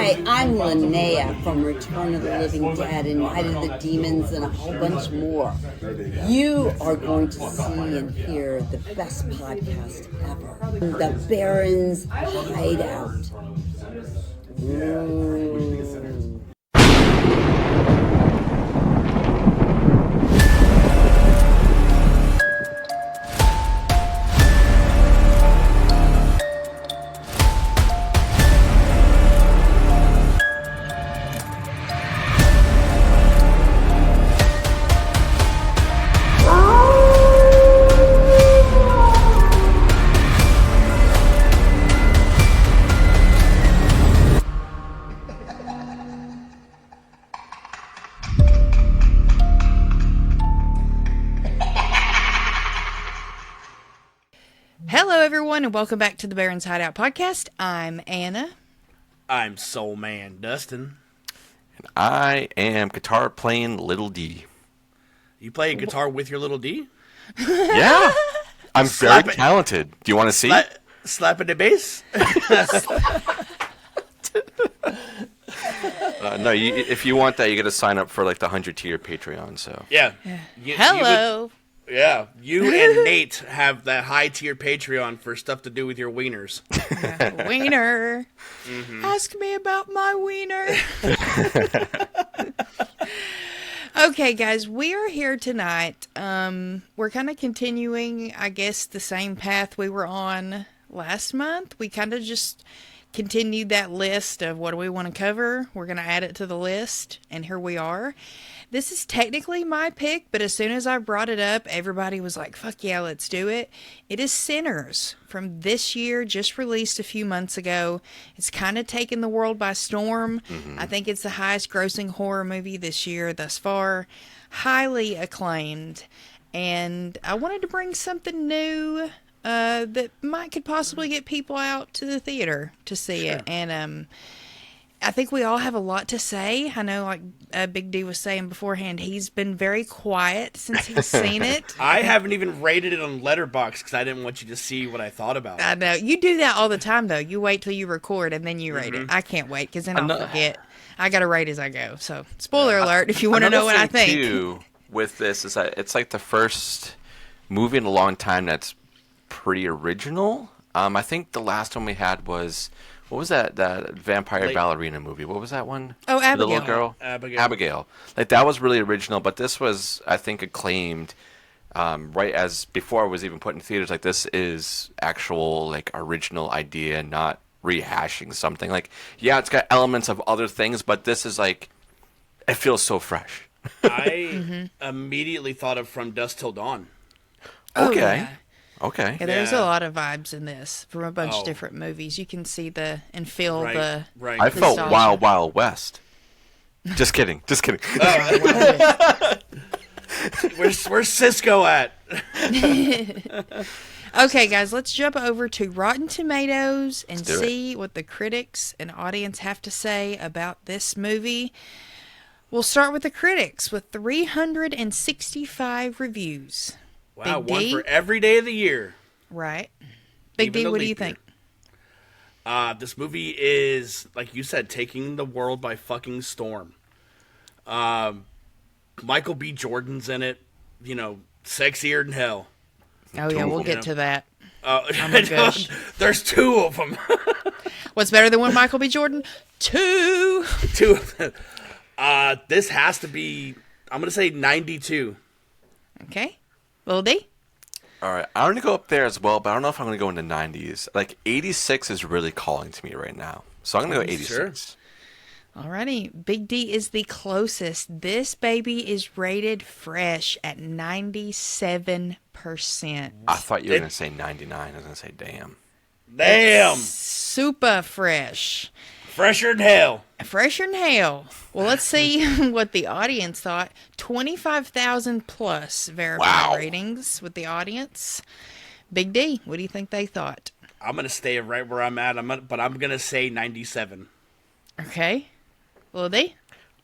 Hi, I'm Linnea from Return of the Living Dead and Night of the Demons and a whole bunch more. You are going to see and hear the best podcast ever. The Baron's Hideout. Ooh. Hello, everyone, and welcome back to the Baron's Hideout podcast. I'm Anna. I'm Soul Man Dustin. And I am guitar playing Little D. You play guitar with your little D? Yeah, I'm very talented. Do you want to see? Slapping the bass? No, if you want that, you got to sign up for like the 100-tier Patreon. So Yeah. Hello. You and Nate have that high tier Patreon for stuff to do with your wieners. Wiener. Mm-hmm. Ask me about my wiener. Okay, guys, we are here tonight. We're kind of continuing, I guess, the same path we were on last month. We kind of just continued that list of what do we want to cover. We're going to add it to the list, and here we are. This is technically my pick, but as soon as I brought it up, everybody was like, fuck yeah, let's do it. It is Sinners from this year, just released a few months ago. It's kind of taken the world by storm. Mm-hmm. I think it's the highest grossing horror movie this year thus far. Highly acclaimed. And I wanted to bring something new that could possibly get people out to the theater to see it. And I think we all have a lot to say. I know, like Big D was saying beforehand, he's been very quiet since he's seen it. I haven't even rated it on Letterboxd because I didn't want you to see what I thought about it. I know. You do that all the time, though. You wait till you record and then you rate it. I can't wait because then I'll forget. I got to rate as I go. So, spoiler alert if you want to know what I think. Too, with this is that it's like the first movie in a long time that's pretty original. I think the last one we had was... What was that vampire ballerina movie? What was that one? Oh, Abigail. The little girl? Abigail. Like, that was really original, but this was, I think, acclaimed right as before it was even put in theaters. Like, this is actual, like, original idea, not rehashing something. Like, yeah, it's got elements of other things, but this is, like, it feels so fresh. I immediately thought of From Dusk Till Dawn. Okay. Yeah. Okay. Yeah, there's a lot of vibes in this from a bunch of different movies. You can see and feel the. Right. I felt Wild Wild West. Just kidding. Just kidding. Where's Cisco at? Okay, guys, let's jump over to Rotten Tomatoes and see what the critics and audience have to say about this movie. We'll start with the critics with 365 reviews. Wow, Big one D? for every day of the year. Right. Big D, what do you think? This movie is, like you said, taking the world by fucking storm. Michael B. Jordan's in it. You know, sexier than hell. Oh, yeah, we'll get to that. Oh my gosh. There's two of them. What's better than one Michael B. Jordan? Two. Two of them. This has to be, I'm going to say 92. Okay. Lil D? All right, I'm going to go up there as well, but I don't know if I'm going to go in the 90s. Like, 86 is really calling to me right now. So I'm going to go 86. Sure. Alrighty. Big D is the closest. This baby is rated fresh at 97%. I thought you were going to say 99. I was going to say damn. Damn! Super fresh. Fresher than hell. Fresher than hell. Well, let's see what the audience thought. 25,000 plus verified ratings with the audience. Big D, what do you think they thought? I'm going to stay right where I'm at, but I'm going to say 97. Okay. Lil D?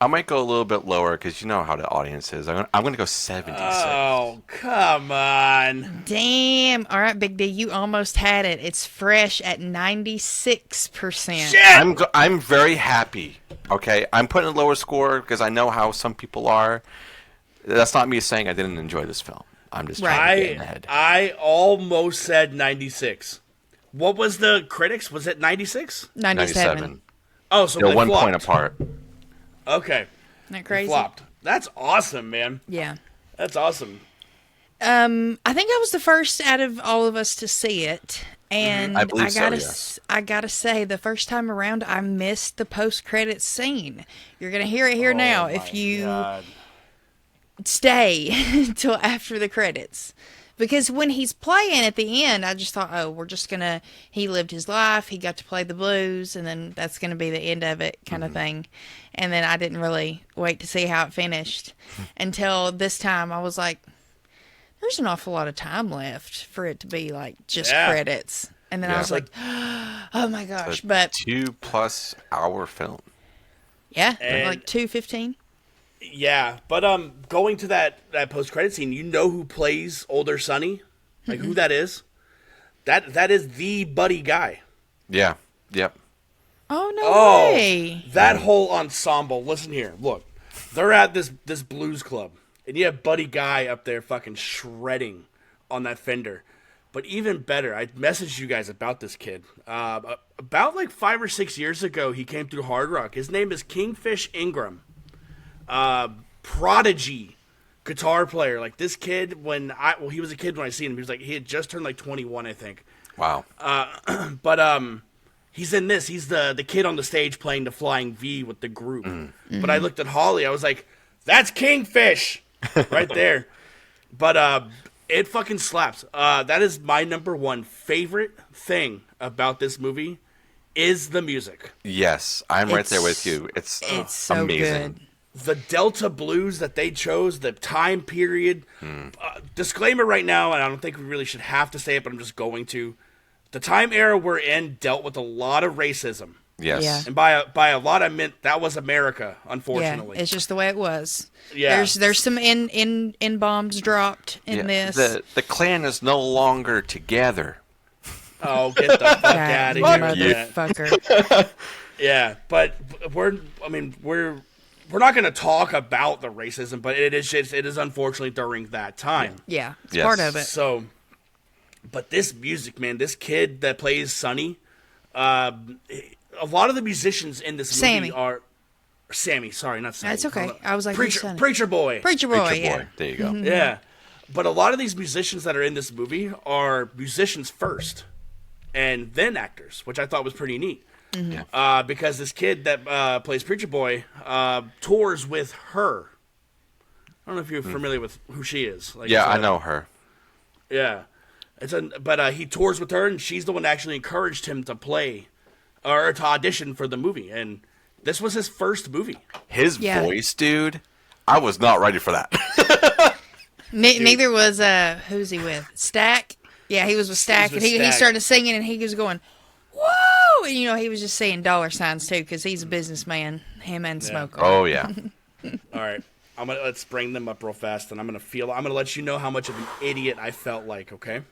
I might go a little bit lower because you know how the audience is. I'm going to go 76. Oh, come on. Damn. All right, Big D, you almost had it. It's fresh at 96%. Shit! I'm very happy. Okay, I'm putting a lower score because I know how some people are. That's not me saying I didn't enjoy this film. I'm just trying to get in the head. I almost said 96. What was the critics? Was it 96? 97. Oh, so They're they 1 flopped. point apart. Okay. Isn't that crazy? Flopped. That's awesome, man. Yeah. That's awesome. I think I was the first out of all of us to see it, and I believe so, yes. I gotta say, the first time around, I missed the post-credits scene. You're gonna hear it here now if you stay until after the credits, because when he's playing at the end, I just thought, oh, we're just gonna. He lived his life. He got to play the blues, and then that's gonna be the end of it, kind of thing. And then I didn't really wait to see how it finished until this time. I was like, there's an awful lot of time left for it to be like just credits. And then I was like, oh my gosh. But 2+ hour film. yeah, And- like 2:15. Yeah, but going to that post credit scene, you know who plays older Sonny? Like who that is? That is the Buddy guy. Yeah. Yep. Oh no way! That whole ensemble. Listen here, look. They're at this blues club, and you have Buddy Guy up there fucking shredding on that Fender. But even better, I messaged you guys about this kid. About like 5 or 6 years ago, he came through Hard Rock. His name is Kingfish Ingram. Prodigy guitar player. Like this kid, he was a kid when I seen him. He had just turned like 21, I think. Wow. But he's in this. He's the kid on the stage playing the Flying V with the group. But I looked at Holly. I was like, that's Kingfish right there. But it fucking slaps. That is my number one favorite thing about this movie is the music. Yes, I'm right there with you. It's so amazing. good. The Delta blues that they chose, the time period. Disclaimer right now, and I don't think we really should have to say it, but I'm just going to. The time era we're in dealt with a lot of racism. Yes. Yeah. And by a lot I meant that was America, unfortunately. Yeah, it's just the way it was. Yeah. There's some in bombs dropped in this. The Klan is no longer together. Oh, get the fuck out of God, here. you Yeah. motherfucker. Yeah, but we're not going to talk about the racism, but it is unfortunately during that time. Yeah, it's Yes. part of it. So, but this music, man, this kid that plays Sonny, a lot of the musicians in this movie Sammy. are Sammy. Sorry, not Sammy. That's okay. I was like, who's Sonny? Preacher Boy. Preacher boy, Preacher yeah. Boy. There you go. Yeah, but a lot of these musicians that are in this movie are musicians first, and then actors, which I thought was pretty neat. Yeah. Because this kid that plays Preacher Boy tours with her. I don't know if you're familiar with who she is. Like, Yeah, I know her. Yeah, but he tours with her, and she's the one that actually encouraged him to play or to audition for the movie. And this was his first movie. His Yeah. voice, dude. I was not ready for that. Neither was who's he with? Stack. Yeah, he was with Stack, with and he Stack. started singing, and he was going, "Whoa!" And he was just saying dollar signs too, because he's a businessman. Him and Smoke. Oh yeah. All right, let's bring them up real fast, and I'm gonna let you know how much of an idiot I felt like. Okay.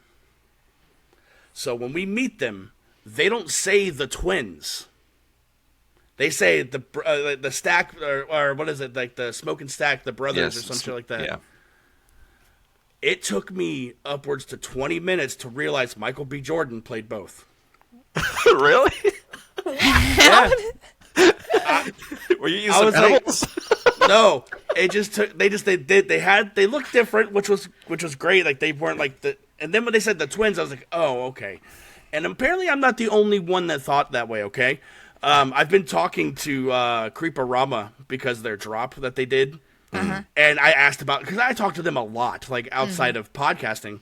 So when we meet them, they don't say the twins. They say the Stack or what is it, like the Smoke and Stack, the brothers or some shit like that. Yeah. It took me upwards to 20 minutes to realize Michael B. Jordan played both. Really? Yeah. Were you I using was like- edibles? No, it just took. They looked different, which was great. Like they weren't like the. And then when they said the twins, I was like, oh, okay. And apparently, I'm not the only one that thought that way. Okay, I've been talking to Creeper-Rama because of their drop that they did, and I asked about because I talked to them a lot, like outside of podcasting.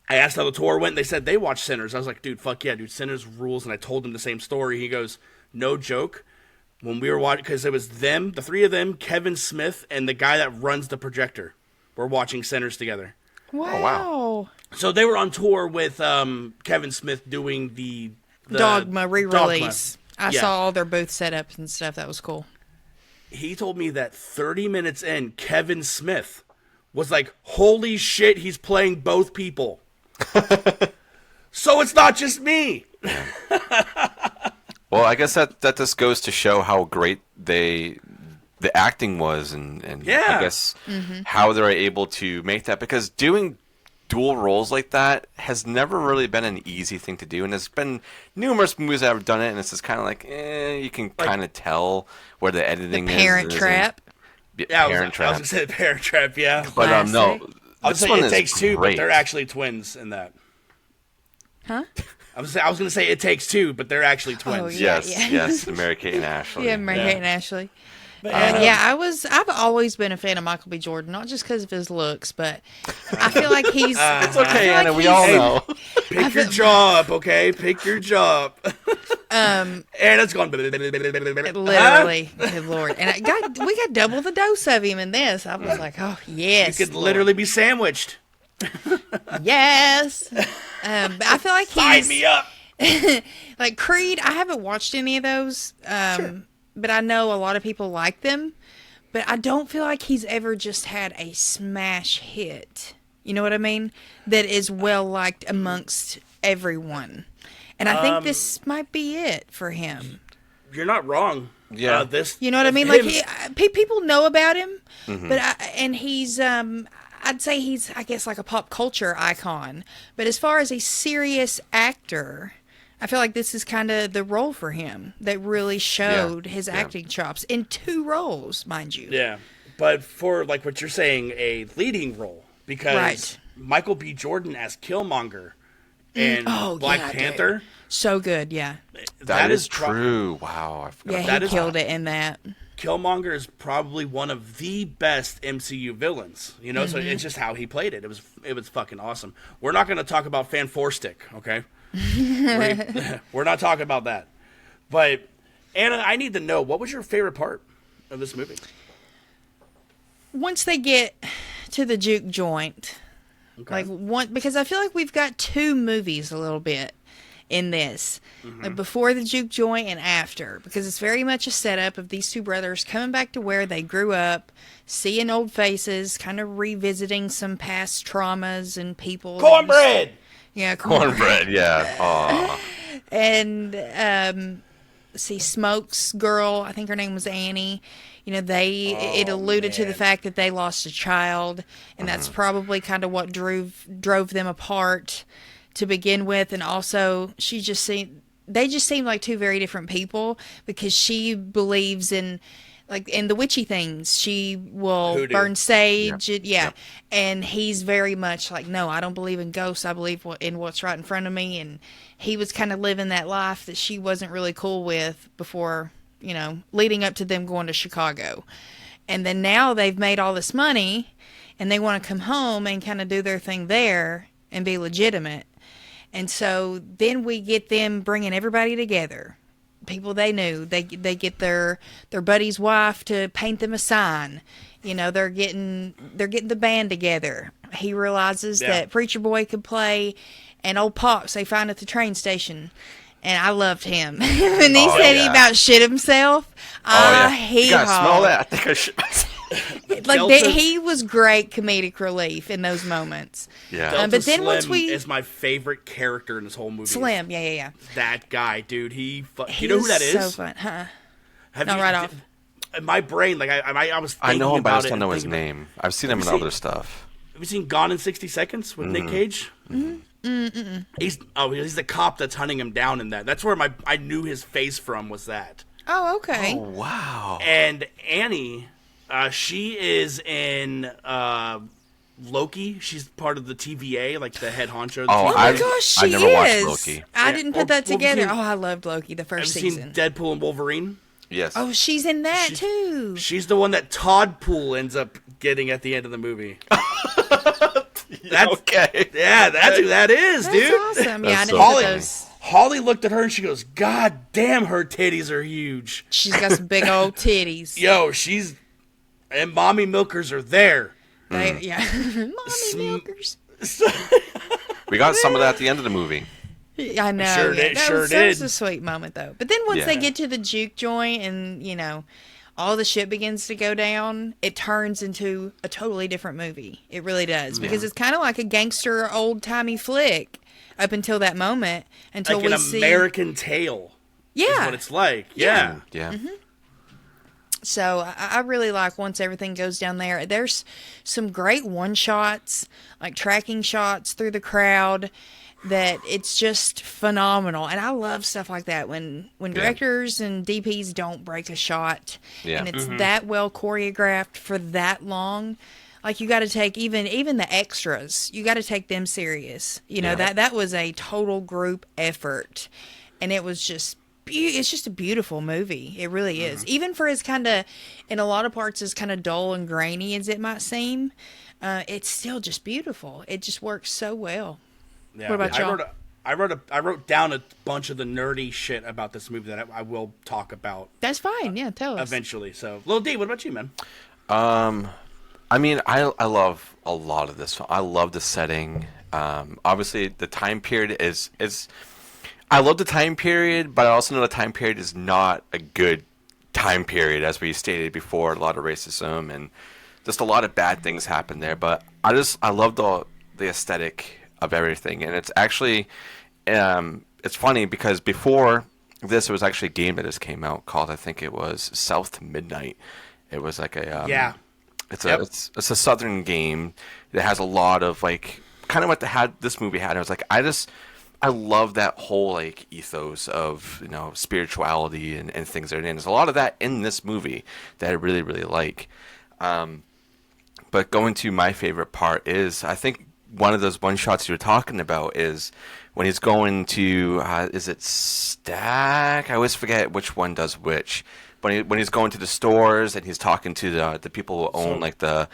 I asked how the tour went. They said they watched Sinners. I was like, dude, fuck yeah, dude, Sinners rules. And I told him the same story. He goes, no joke. When we were watching, because it was them, the three of them, Kevin Smith, and the guy that runs the projector, were watching Sinners together. Wow. wow. So they were on tour with Kevin Smith doing the Dogma re-release. Dogma. I Yeah. saw all their booth setups and stuff. That was cool. he told me that 30 minutes in, Kevin Smith was like, "Holy shit, he's playing both people." So it's not just me. Well, I guess that just goes to show how great the acting was, and Yeah. I guess how they're able to make that, because doing dual roles like that has never really been an easy thing to do, and there's been numerous movies that have done it, and it's just kind of like, you can kind of tell where the editing is. Parent Trap. Yeah, Parent I was Trap. gonna say Parent Trap. Yeah, But no, Classic. I was this saying one It is Takes Two, but great. they're actually twins in that. Huh? I was gonna say It Takes Two, but they're actually twins. yeah. Yes, Mary-Kate and Ashley. Yeah, Mary-Kate and Ashley. But, I've always been a fan of Michael B. Jordan, not just because of his looks, but I feel like he's. It's okay, I feel Anna. like We all he's- know. Pick your jaw up, okay? Pick your jaw up. Anna's going. Literally, good lord! And we got double the dose of him in this. I was like, oh yes, You could Lord. literally be sandwiched. yes. But I feel like Sign he's me up. like Creed. I haven't watched any of those, but I know a lot of people like them. But I don't feel like he's ever just had a smash hit. You know what I mean? That is well liked amongst everyone. And I think this might be it for him. You're not wrong. Yeah. You know what I mean? Like people know about him, but he's I'd say he's, I guess, like a pop culture icon. But as far as a serious actor, I feel like this is kind of the role for him that really showed his acting chops in 2 roles, mind you. Yeah, but for like what you're saying, a leading role, because Right. Michael B. Jordan as Killmonger and Oh, Black yeah, Panther. dude. So good, yeah. that is true. Wow, I forgot. Yeah, That he is- killed it in that. Killmonger is probably one of the best MCU villains. You know, so it's just how he played it. It was fucking awesome. We're not going to talk about Fan Four Stick, okay? We're not talking about that. But Anna, I need to know, what was your favorite part of this movie? Once they get to the juke joint, Okay. because I feel like we've got 2 movies a little bit in this, like before the juke joint and after, because it's very much a setup of these 2 brothers coming back to where they grew up, seeing old faces, kind of revisiting some past traumas and people. Cornbread! Yeah, cornbread. Cornbread, yeah. Aw. And see, Smoke's girl, I think her name was Annie. You know, it alluded to the fact that they lost a child, and that's probably kind of what drove them apart to begin with. And also, they just seemed like 2 very different people, because she believes in the witchy things. She will Hoodoo. burn sage. Yep. And he's very much like, no, I don't believe in ghosts. I believe in what's right in front of me. And he was kind of living that life that she wasn't really cool with before, you know, leading up to them going to Chicago. And then now they've made all this money and they want to come home and kind of do their thing there and be legitimate. And so then we get them bringing everybody together. People they knew. They get their buddy's wife to paint them a sign. You know, they're getting the band together. He realizes that Preacher Boy could play, and old Pops they find at the train station. And I loved him. When he said he about shit himself, You gotta smell that. I think I should. He was great comedic relief in those moments. Yeah. Delta but then Slim once we is my favorite character in this whole movie. Slim, yeah. That guy, dude. You He know who was that is? So fun, huh? Have Not you- right off. In my brain, like I was. I know thinking him, but I about just it don't know and his thinking- name. I've seen him in Have you other seen- stuff. Have you seen Gone in 60 Seconds with Nick Cage? He's the cop that's hunting him down in that. That's where I knew his face from, was that. Oh, okay. Oh, wow. And Annie, she is in Loki. She's part of the TVA, like the head honcho. Of the Oh, Oh TVA. my I've- gosh, I she never watched is. Loki. I Yeah. didn't Or- put that well, together. have you Oh, I loved Loki the Have first you season. seen Deadpool and Wolverine? Yes. Oh, she's in that too. She's the one that Todd Pool ends up getting at the end of the movie. That's okay. Yeah, that's who that is, That's dude. awesome. Yeah, I That's didn't so put Holly, those. Holly looked at her and she goes, "God damn, her titties are huge." She's got some big old titties. Yo, and mommy milkers are there. Yeah. Mommy milkers. We got some of that at the end of the movie. I know. Sure yeah. did, That sure was, that was did. a sweet moment, though. But then once Yeah. they get to the juke joint and, you know, all the shit begins to go down, it turns into a totally different movie. It really does. Because it's kind of like a gangster old-timey flick up until that moment. Until like we an see... American Tale. Yeah. Is what it's like. Yeah. Yeah. So I really like once everything goes down there. There's some great one-shots, like tracking shots through the crowd, that it's just phenomenal. And I love stuff like that when directors and DPs don't break a shot, and it's that well choreographed for that long. Like, you got to take even the extras, you got to take them serious. You know, that was a total group effort, and it was just it's just a beautiful movie. It really is. Even for as kind of, in a lot of parts, as kind of dull and grainy as it might seem, it's still just beautiful. It just works so well. Yeah. What about y'all? I wrote down a bunch of the nerdy shit about this movie that I will talk about. That's fine. Yeah, tell us. Eventually. So, Lil D, what about you, man? I mean, I love a lot of this. I love the setting. Obviously, the time period is I love the time period, but I also know the time period is not a good time period, as we stated before. A lot of racism and just a lot of bad things happen there. But I love the aesthetic of everything, and it's actually it's funny because before this, it was actually a game that just came out called, I think it was South Midnight. It was like a It's a Southern game that has a lot of like kind of what this movie had. I was like, I love that whole like ethos of, you know, spirituality and things that are in. There's a lot of that in this movie that I really, really like. But going to my favorite part is, I think one of those one shots you're talking about is when he's going to is it Stack? I always forget which one does which. When he's going to the stores and he's talking to the people who own like the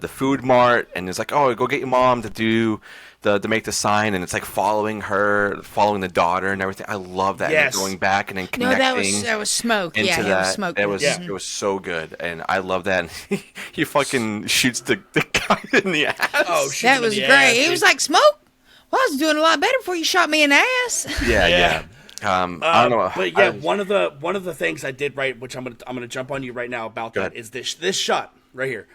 food mart, and he's like, oh, go get your mom to do to make the sign, and it's like following the daughter and everything. I love that. Yes. And going back and then No, connecting. that was Smoke. Into Yeah, that. it was Smoke. It was so good, and I love that. And he fucking shoots the guy in the ass. Oh, That was great. He was like, Smoke? Well, I was doing a lot better before you shot me in the ass. Yeah. I don't know. But yeah, one of the things I did right, which I'm gonna jump on you right now about that, is this shot right here.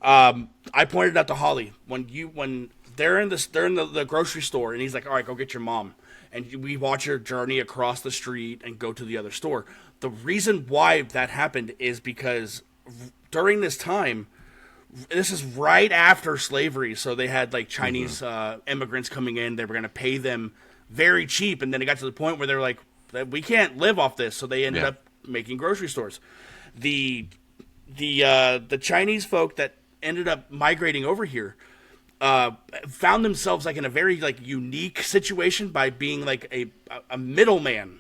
I pointed out to Holly when they're in the grocery store, and he's like, all right, go get your mom, and we watch her journey across the street and go to the other store. The reason why that happened is because during this time, this is right after slavery, so they had like Chinese immigrants coming in. They were gonna pay them very cheap, and then it got to the point where they're like, we can't live off this, so they ended up making grocery stores. The Chinese folk that ended up migrating over here found themselves like in a very like unique situation by being like a middleman,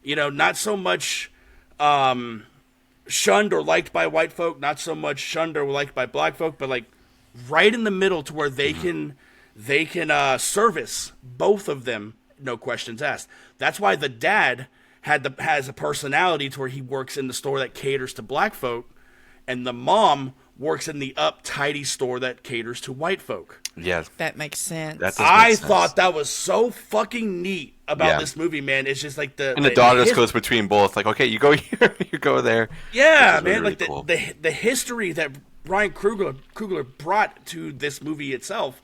you know, not so much shunned or liked by white folk, not so much shunned or liked by black folk, but like right in the middle to where they can service both of them, no questions asked. That's why the dad has a personality to where he works in the store that caters to black folk, and the mom works in the uptighty store that caters to white folk. Yes, That makes sense. I thought that was so fucking neat about this movie, man. It's just like the daughter just goes between both. Like, okay, you go here, you go there. Yeah, man. Really, really like cool. the history that Ryan Coogler brought to this movie itself,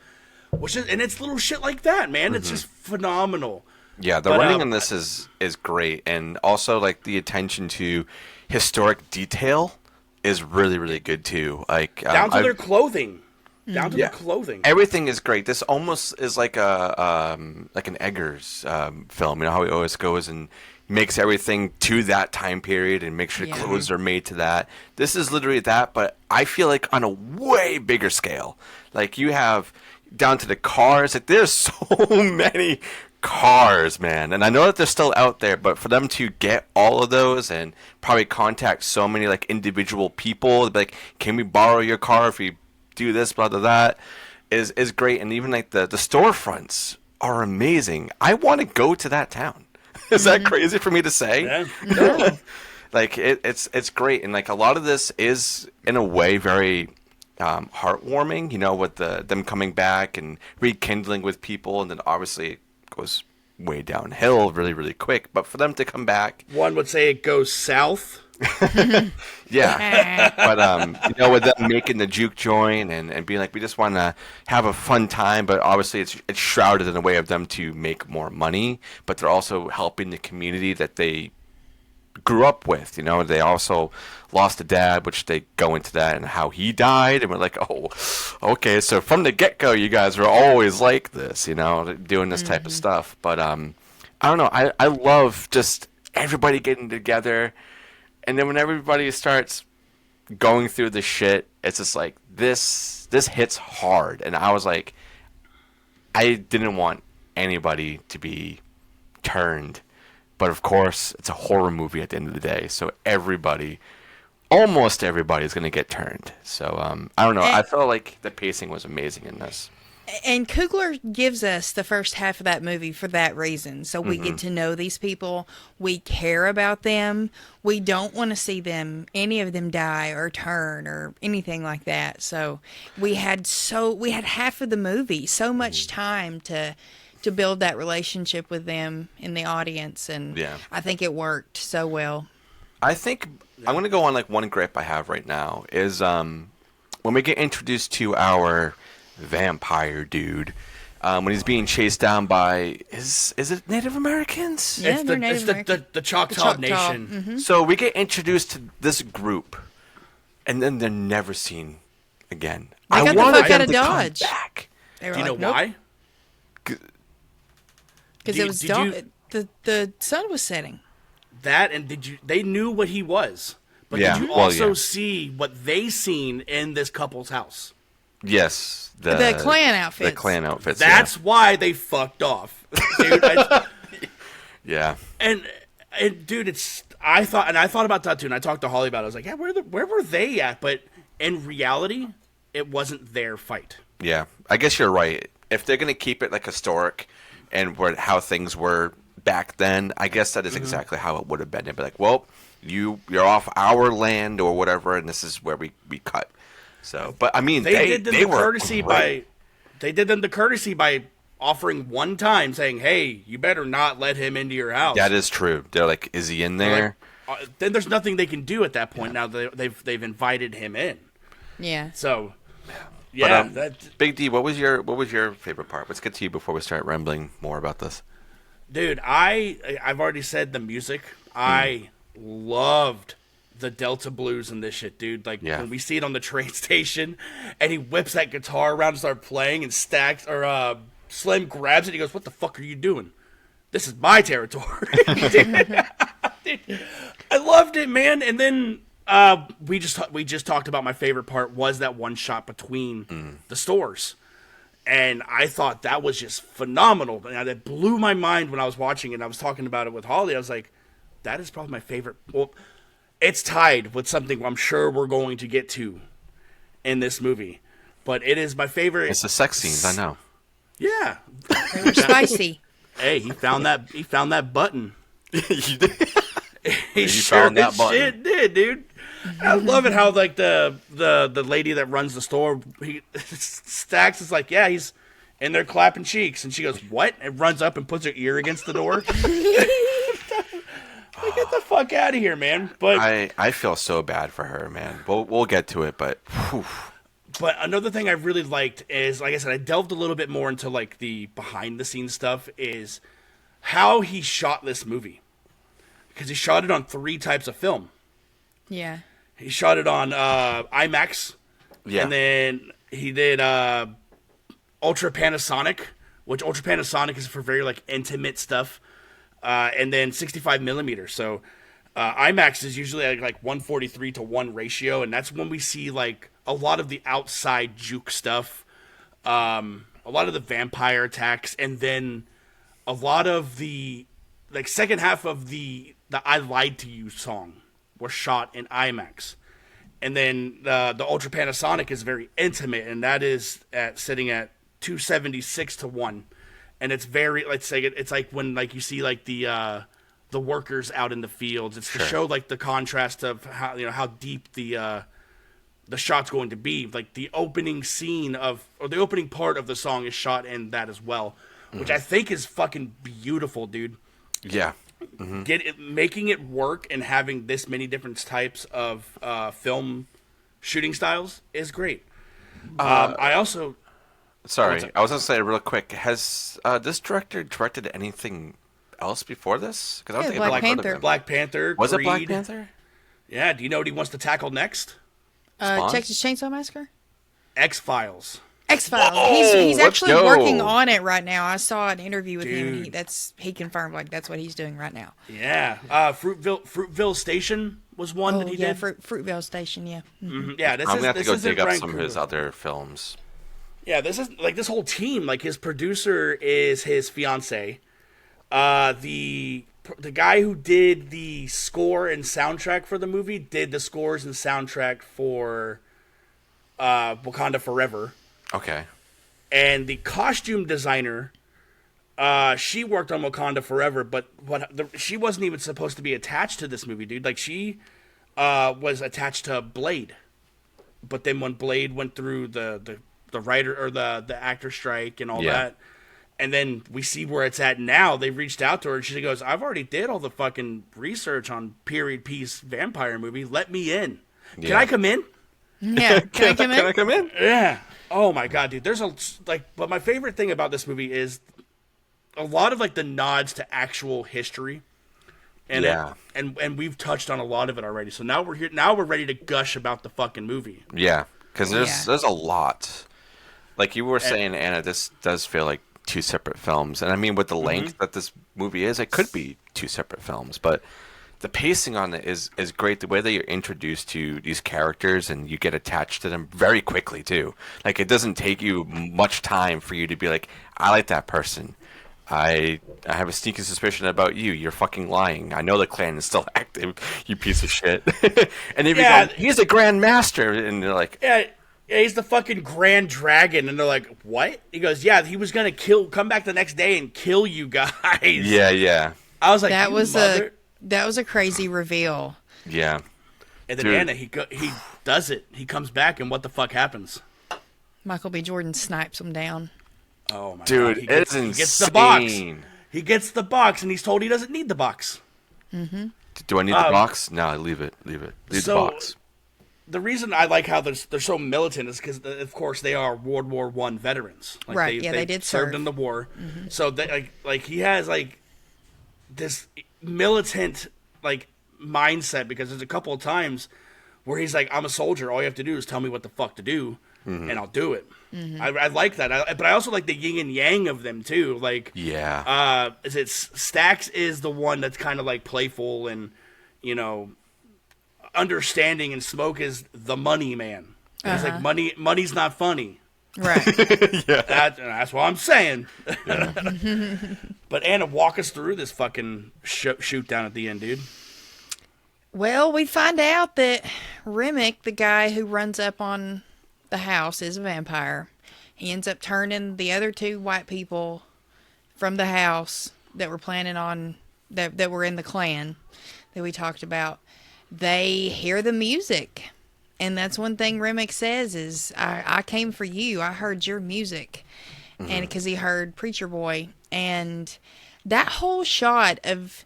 and it's little shit like that, man. It's just phenomenal. Yeah, the writing in this is great, and also like the attention to historic detail is really, really good too. Like down to their clothing. Down to the clothing. Everything is great. This almost is like an Eggers film. You know how he always goes and makes everything to that time period and makes sure the clothes are made to that. This is literally that, but I feel like on a way bigger scale. Like you have down to the cars. Like there's so many cars, man. And I know that they're still out there, but for them to get all of those and probably contact so many like individual people, like, can we borrow your car if we do this, blah, blah, that, is great. And even like the storefronts are amazing. I want to go to that town. Is that crazy for me to say? Yeah. No. Like it's great, and like a lot of this is in a way very heartwarming. You know, with them coming back and rekindling with people, and then obviously it goes way downhill really, really quick. But for them to come back, One would say it goes south. Yeah, but with them making the juke joint and being like, we just want to have a fun time, but obviously it's shrouded in a way of them to make more money, but they're also helping the community that they grew up with. They also lost a dad, which they go into that and how he died, and we're like, oh, okay, so from the get-go, you guys were always like this, doing this type of stuff. But I don't know, I love just everybody getting together. And then when everybody starts going through the shit, it's just like, this hits hard. And I was like, I didn't want anybody to be turned. But of course, it's a horror movie at the end of the day. So almost everybody is going to get turned. So I don't know. I felt like the pacing was amazing in this. And Coogler gives us the first half of that movie for that reason. So we get to know these people. We care about them. We don't want to see any of them die or turn or anything like that. So we had half of the movie, so much time to build that relationship with them in the audience. And I think it worked so well. I think I'm going to go on like one gripe I have right now is when we get introduced to our vampire dude, when he's being chased down by is it Native Americans? Yeah, they're Native American. The Choctaw Nation. Mm-hmm. So we get introduced to this group, and then they're never seen again. They got the fuck out of Dodge. Back. They were Do you like, know why? Because it was the sun was setting. That and they knew what he was, but did you also see what they seen in this couple's house? Yes, the Klan outfits. The Klan outfits. That's why they fucked off, dude. Yeah. And dude, I thought about that too, and I talked to Holly about it. I was like, yeah, where were they at? But in reality, it wasn't their fight. Yeah, I guess you're right. If they're gonna keep it like historic and how things were back then, I guess that is exactly how it would have been. They'd be like, well, you're off our land or whatever, and this is where we cut. So, but I mean, they did them the courtesy by offering one time, saying, "Hey, you better not let him into your house." That is true. They're like, "Is he in there?" Like, then there's nothing they can do at that point. Now they've invited him in. Yeah. So, yeah. But, Big D, what was your favorite part? Let's get to you before we start rambling more about this. Dude, I've already said the music. I loved the Delta blues and this shit, dude. Like when we see it on the train station, and he whips that guitar around and starts playing, and Slim grabs it. He goes, "What the fuck are you doing? This is my territory." Dude, I loved it, man. And then we just talked about my favorite part was that one shot between the stores. And I thought that was just phenomenal. And that blew my mind when I was watching it. And I was talking about it with Holly. I was like, that is probably my favorite. Well, it's tied with something I'm sure we're going to get to in this movie. But it is my favorite. It's the sex scenes, I know. Yeah. They were spicy. Hey, he found that button. You did? He sure found that button. Shit did, dude. I love it how like the lady that runs the store, Stacks is like, yeah, he's in there clapping cheeks, and she goes, "What?" and runs up and puts her ear against the door. Like, get the fuck out of here, man. But I feel so bad for her, man. We'll get to it, but. Whew. But another thing I really liked is, like I said, I delved a little bit more into like the behind the scenes stuff. Is how he shot this movie, because he shot it on 3 types of film. Yeah. He shot it on IMAX. Yeah. And then he did Ultra Panasonic, which Ultra Panasonic is for very like intimate stuff. And then 65 millimeters. So IMAX is usually like 143 to 1 ratio, and that's when we see like a lot of the outside juke stuff, a lot of the vampire attacks, and then a lot of the like second half of the "I Lied to You" song were shot in IMAX. And then the Ultra Panasonic is very intimate, and that is sitting at 276 to 1. And it's very, let's say, it's like when like you see like the workers out in the fields. It's to show like the contrast of how deep the shot's going to be. Like the opening scene or the opening part of the song is shot in that as well, which I think is fucking beautiful, dude. Yeah. making it work and having this many different types of film shooting styles is great. I also Sorry, I was gonna say real quick. Has this director directed anything else before this? Because I don't Yeah, think I've Black heard of Panther. him. Black Panther. Was it Black Creed. Panther? Yeah. Do you know what he wants to tackle next? Spawn? Texas Chainsaw Massacre? X-Files. X-Files. Whoa, He's let's actually go. working on it right now. I saw an interview with him, and Dude. he confirmed like that's what he's doing right now. Yeah. Fruitville Station was one Oh that he yeah, did. Fruitvale Station. Yeah. Yeah. This I'm is gonna have to this go isn't dig up Brian some of his Coogler. other films. Yeah, this is like this whole team. Like his producer is his fiance. The guy who did the score and soundtrack for the movie did the scores and soundtrack for Wakanda Forever. Okay. And the costume designer, she worked on Wakanda Forever, but she wasn't even supposed to be attached to this movie, dude. Like she was attached to Blade, but then when Blade went through the writer or the actor strike and all that, and then we see where it's at now. They reached out to her and she goes, "I've already did all the fucking research on period piece vampire movie. Let me in. Can I come in?" Yeah. Can I come in? Can I come in? Yeah. Oh my god, dude. There's but my favorite thing about this movie is a lot of like the nods to actual history. And Yeah. and we've touched on a lot of it already. So now we're here. Now we're ready to gush about the fucking movie. Yeah, because Yeah. there's a lot. Like you were saying, Anna, this does feel like two separate films, and I mean with the length that this movie is, it could be two separate films. But the pacing on it is great. The way that you're introduced to these characters and you get attached to them very quickly too. Like it doesn't take you much time for you to be like, I like that person. I have a sneaking suspicion about you. You're fucking lying. I know the clan is still active, you piece of shit. And then Yeah. he's a grand master, and they're like, Yeah, he's the fucking Grand Dragon, and they're like, "What?" He goes, "Yeah, he was gonna come back the next day and kill you guys." yeah, I was like, That "You was mother-" that was a crazy reveal. yeah. And then Dude. Anna, he does it. He comes back, and what the fuck happens? Michael B. Jordan snipes him down. Oh my Dude, god! it's He gets the insane. box. He gets the box, and he's told he doesn't need the box. Do I need the box? No, leave it. Leave the box. The reason I like how they're so militant is because, of course, they are World War I veterans. Like, Right, yeah, they did served serve. in the war. So they, like he has like this militant like mindset, because there's a couple of times where he's like, "I'm a soldier. All you have to do is tell me what the fuck to do, and I'll do it." I like that, but I also like the yin and yang of them too. Like, Yeah. is it Stax is the one that's kind of like playful and, understanding, and Smoke is the money man. And It's like money's not funny. Right. That's what I'm saying. But Anna, walk us through this fucking shoot down at the end, dude. Well, we find out that Remick, the guy who runs up on the house, is a vampire. He ends up turning the other two white people from the house that were planning on that were in the clan that we talked about. They hear the music, and that's one thing Remick says is, I came for you. I heard your music. And because he heard Preacher Boy, and that whole shot of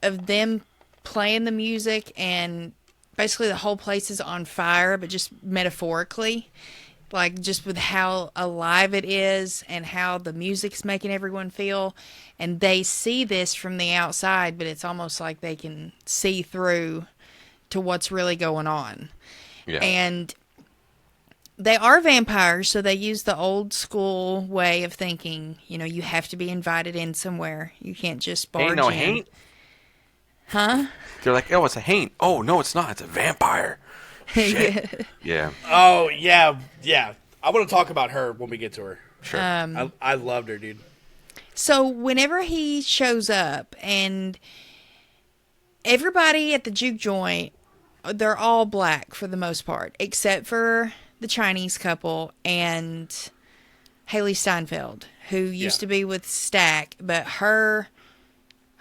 them playing the music, and basically the whole place is on fire, but just metaphorically, like just with how alive it is and how the music's making everyone feel. And they see this from the outside, but it's almost like they can see through to what's really going on. Yeah. And they are vampires, so they use the old school way of thinking. You have to be invited in somewhere. You can't just barge Ain't no in. haint. Huh? They're like, oh, it's a haint. Oh, no, it's not. It's a vampire. Shit. Yeah. Oh yeah. I want to talk about her when we get to her. Sure. I loved her, dude. So whenever he shows up, and everybody at the juke joint, they're all black for the most part, except for the Chinese couple and Haley Steinfeld, who used to be with Stack, but her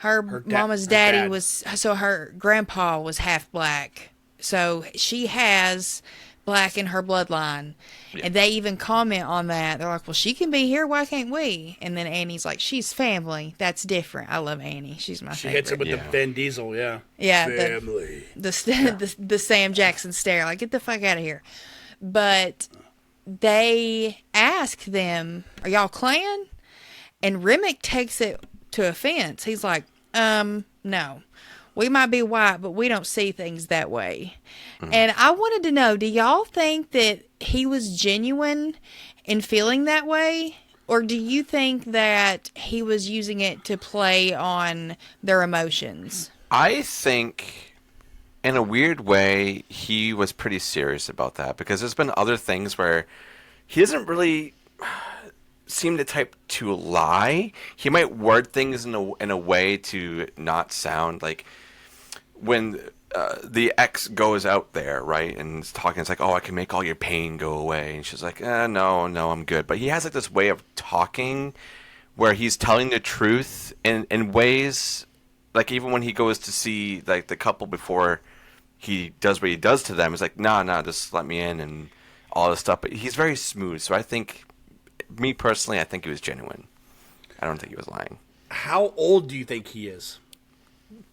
mama's daddy dad. was, so her grandpa was half black. So she has black in her bloodline. Yeah. And they even comment on that. They're like, well, she can be here. Why can't we? And then Annie's like, she's family. That's different. I love Annie. She's my favorite. She hits it with the Vin Diesel, yeah. Yeah. Family. The Sam Jackson stare. Like, get the fuck out of here. But they ask them, are y'all clan? And Remick takes it to offense. He's like, no. We might be white, but we don't see things that way. Mm-hmm. And I wanted to know, do y'all think that he was genuine in feeling that way? Or do you think that he was using it to play on their emotions? I think, in a weird way, he was pretty serious about that. Because there's been other things where he doesn't really seem the type to lie. He might word things in a way to not sound like... When the ex goes out there, right, and is talking, it's like, oh, I can make all your pain go away. And she's like, no, I'm good. But he has like this way of talking where he's telling the truth in ways, like even when he goes to see like the couple before he does what he does to them, it's like, no, just let me in and all this stuff. But he's very smooth. So I think, me personally, I think he was genuine. I don't think he was lying. How old do you think he is?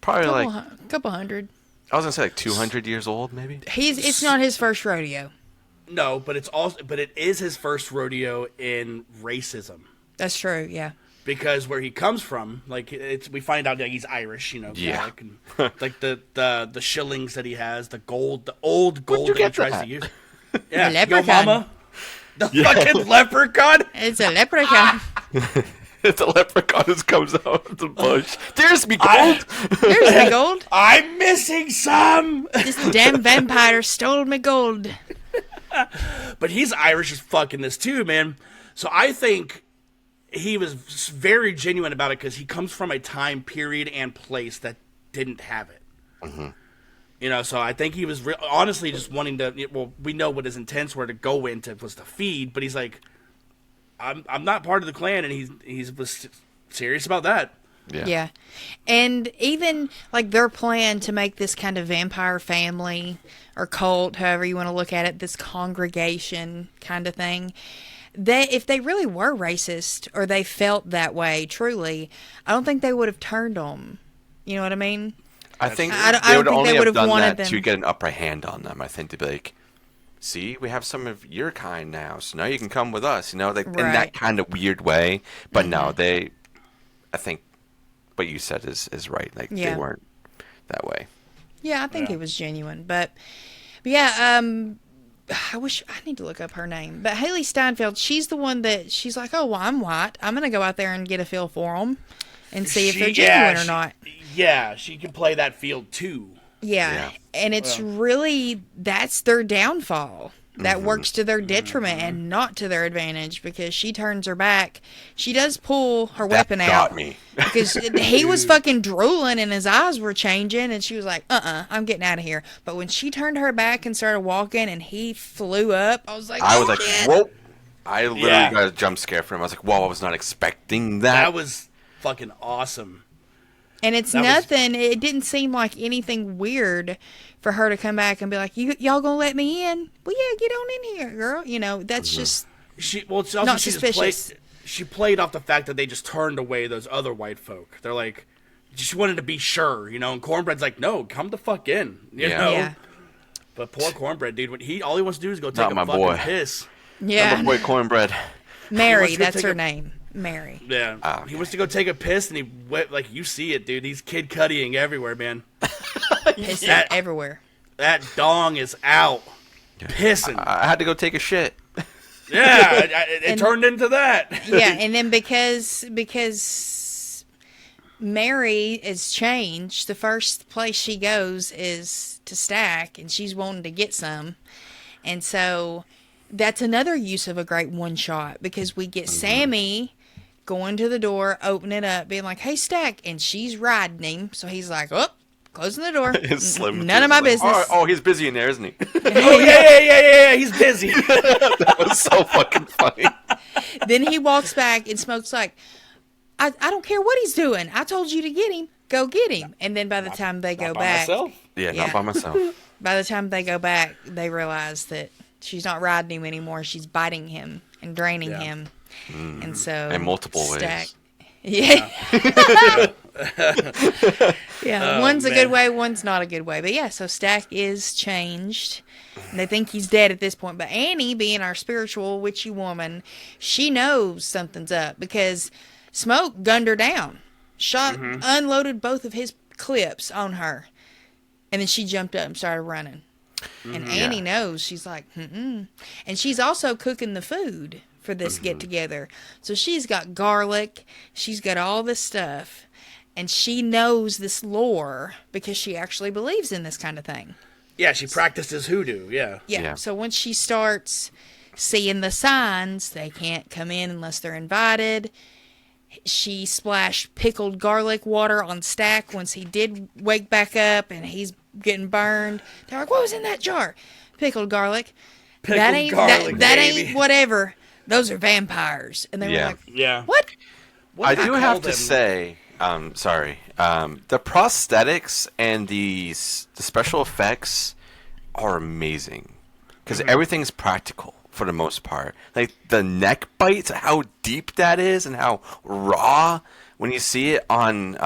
Probably couple hundred. I was gonna say like 200 years old, maybe. It's not his first rodeo. No, but it is his first rodeo in racism. That's true, yeah. Because where he comes from, like we find out that he's Irish, Yeah. Like the shillings that he has, the old gold that he tries to use. Yeah, the leprechaun. Yo, mama, the fucking leprechaun. It's a leprechaun. If the leprechaun just comes out of the bush. There's me gold. There's me gold. I'm missing some. This damn vampire stole me gold. But he's Irish as fuck in this too, man. So I think he was very genuine about it because he comes from a time period and place that didn't have it. Mm-hmm. So I think he was honestly just wanting to. Well, we know what his intents were to go into was to feed, but he's like, I'm not part of the clan, and he was serious about that. Yeah. And even like their plan to make this kind of vampire family or cult, however you want to look at it, this congregation kind of thing, if they really were racist or they felt that way truly, I don't think they would have turned them. You know what I mean? I think I they would think only they would have done wanted that them to get an upper hand on them. I think to be like, see, we have some of your kind now, so now you can come with us. Like in that kind of weird way. But no, I think what you said is right. Like they weren't that way. Yeah, I think it was genuine. But yeah, I need to look up her name. But Haley Steinfeld, she's the one that she's like, oh, well, I'm white. I'm going to go out there and get a feel for them and see if they're genuine or not. Yeah, she can play that field too. Yeah. And it's really, that's their downfall. That works to their detriment and not to their advantage because she turns her back. She does pull her weapon out. Me. Because he was fucking drooling and his eyes were changing and she was like, I'm getting out of here. But when she turned her back and started walking and he flew up, I was like, whoa. I literally got a jump scare from him. I was like, whoa, I was not expecting that. That was fucking awesome. And it's nothing. It didn't seem like anything weird for her to come back and be like, y'all gonna let me in? Well, yeah, get on in here, girl. That's just not suspicious. She played off the fact that they just turned away those other white folk. They're like, she wanted to be sure, and Cornbread's like, no, come the fuck in, you know? Yeah. But poor Cornbread, dude, all he wants to do is go take a fucking piss. Yeah. Not my boy Cornbread. Mary, that's her name. Mary. Yeah. Oh, okay. He wants to go take a piss, and he went, like, you see it, dude. He's Kid Cudiing everywhere, man. Pissing everywhere. That dong is out. Pissing. I had to go take a shit. Yeah, it turned into that. Yeah, and then because Mary is changed, the first place she goes is to Stack, and she's wanting to get some. And so that's another use of a great one-shot, because we get Sammy going to the door, opening it up, being like, hey, Stack, and she's riding him. So he's like, oh, closing the door. None of my business. Oh, he's busy in there, isn't he? Oh, yeah, he's busy. That was so fucking funny. Then he walks back, and Smoke's like, I don't care what he's doing. I told you to get him. Go get him. And then by the time they go back. Yeah, not by myself. by the time they go back, they realize that she's not riding him anymore. She's biting him and draining him. And so in multiple ways. Yeah. Yeah. One's a good way, one's not a good way. But yeah, so Stack is changed. And they think he's dead at this point. But Annie, being our spiritual witchy woman, she knows something's up because Smoke gunned her down. Unloaded both of his clips on her. And then she jumped up and started running. And Annie knows. She's like, And she's also cooking the food for this get-together. So she's got garlic. She's got all this stuff. And she knows this lore because she actually believes in this kind of thing. Yeah, she practices hoodoo, yeah. So once she starts seeing the signs, they can't come in unless they're invited. She splashed pickled garlic water on Stack once he did wake back up and he's getting burned. They're like, what was in that jar? Pickled garlic. That ain't whatever. Those are vampires. And they were like, what? I do have to say, sorry, the prosthetics and the special effects are amazing because everything's practical for the most part. Like the neck bites, how deep that is, and how raw when you see it on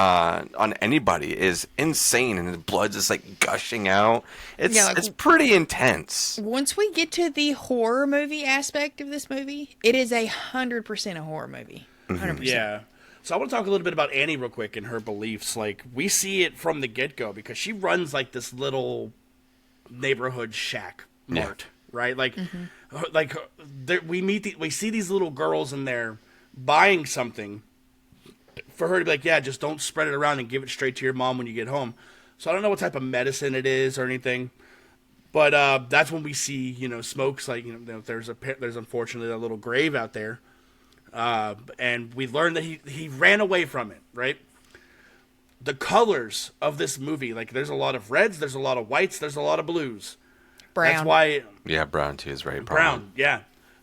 anybody is insane, and the blood just like gushing out. It's pretty intense. Once we get to the horror movie aspect of this movie, it is 100% a horror movie. 100%. Yeah. So I want to talk a little bit about Annie real quick and her beliefs. Like, we see it from the get-go because she runs like this little neighborhood shack mart, right? Like, we see these little girls in there buying something for her to be like, yeah, just don't spread it around and give it straight to your mom when you get home. So I don't know what type of medicine it is or anything, but that's when we see, Smoke's like, there's unfortunately a little grave out there. And we learned that he ran away from it, right? The colors of this movie, like there's a lot of reds, there's a lot of whites, there's a lot of blues. Brown. That's why. Yeah, brown too is very brown. Yeah,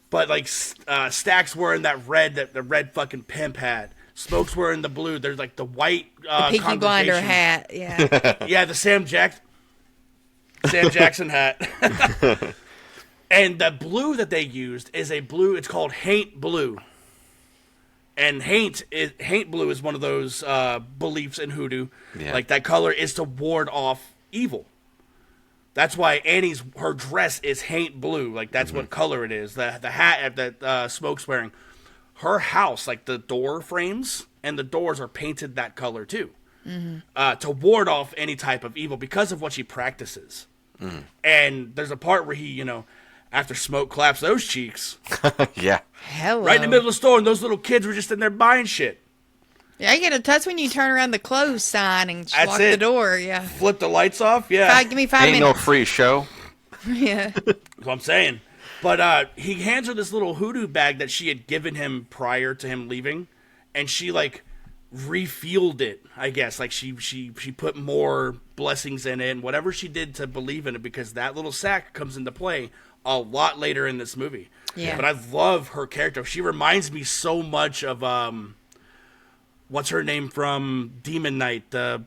but like Stack's wearing that the red fucking pimp hat. Smoke's wearing the blue. There's like the white the Peaky Blinder hat. Yeah. Yeah, the Sam Jackson hat. And the blue that they used is a blue. It's called Haint Blue. And Haint Blue is one of those beliefs in hoodoo. Yeah. Like that color is to ward off evil. That's why her dress is Haint Blue. Like that's what color it is. The hat that Smoke's wearing. Her house, like the door frames and the doors are painted that color too. To ward off any type of evil because of what she practices. And there's a part where he, after Smoke claps those cheeks. Yeah. Hello. Right in the middle of the store, and those little kids were just in there buying shit. Yeah, that's when you turn around the close sign and lock the door. Yeah. Flip the lights off. Yeah. Give me 5 minutes. Ain't no free show. Yeah. That's what I'm saying. But he hands her this little hoodoo bag that she had given him prior to him leaving, and she like refueled it. I guess like she put more blessings in it and whatever she did to believe in it, because that little sack comes into play a lot later in this movie. Yeah. But I love her character. She reminds me so much of what's her name from Demon Knight, the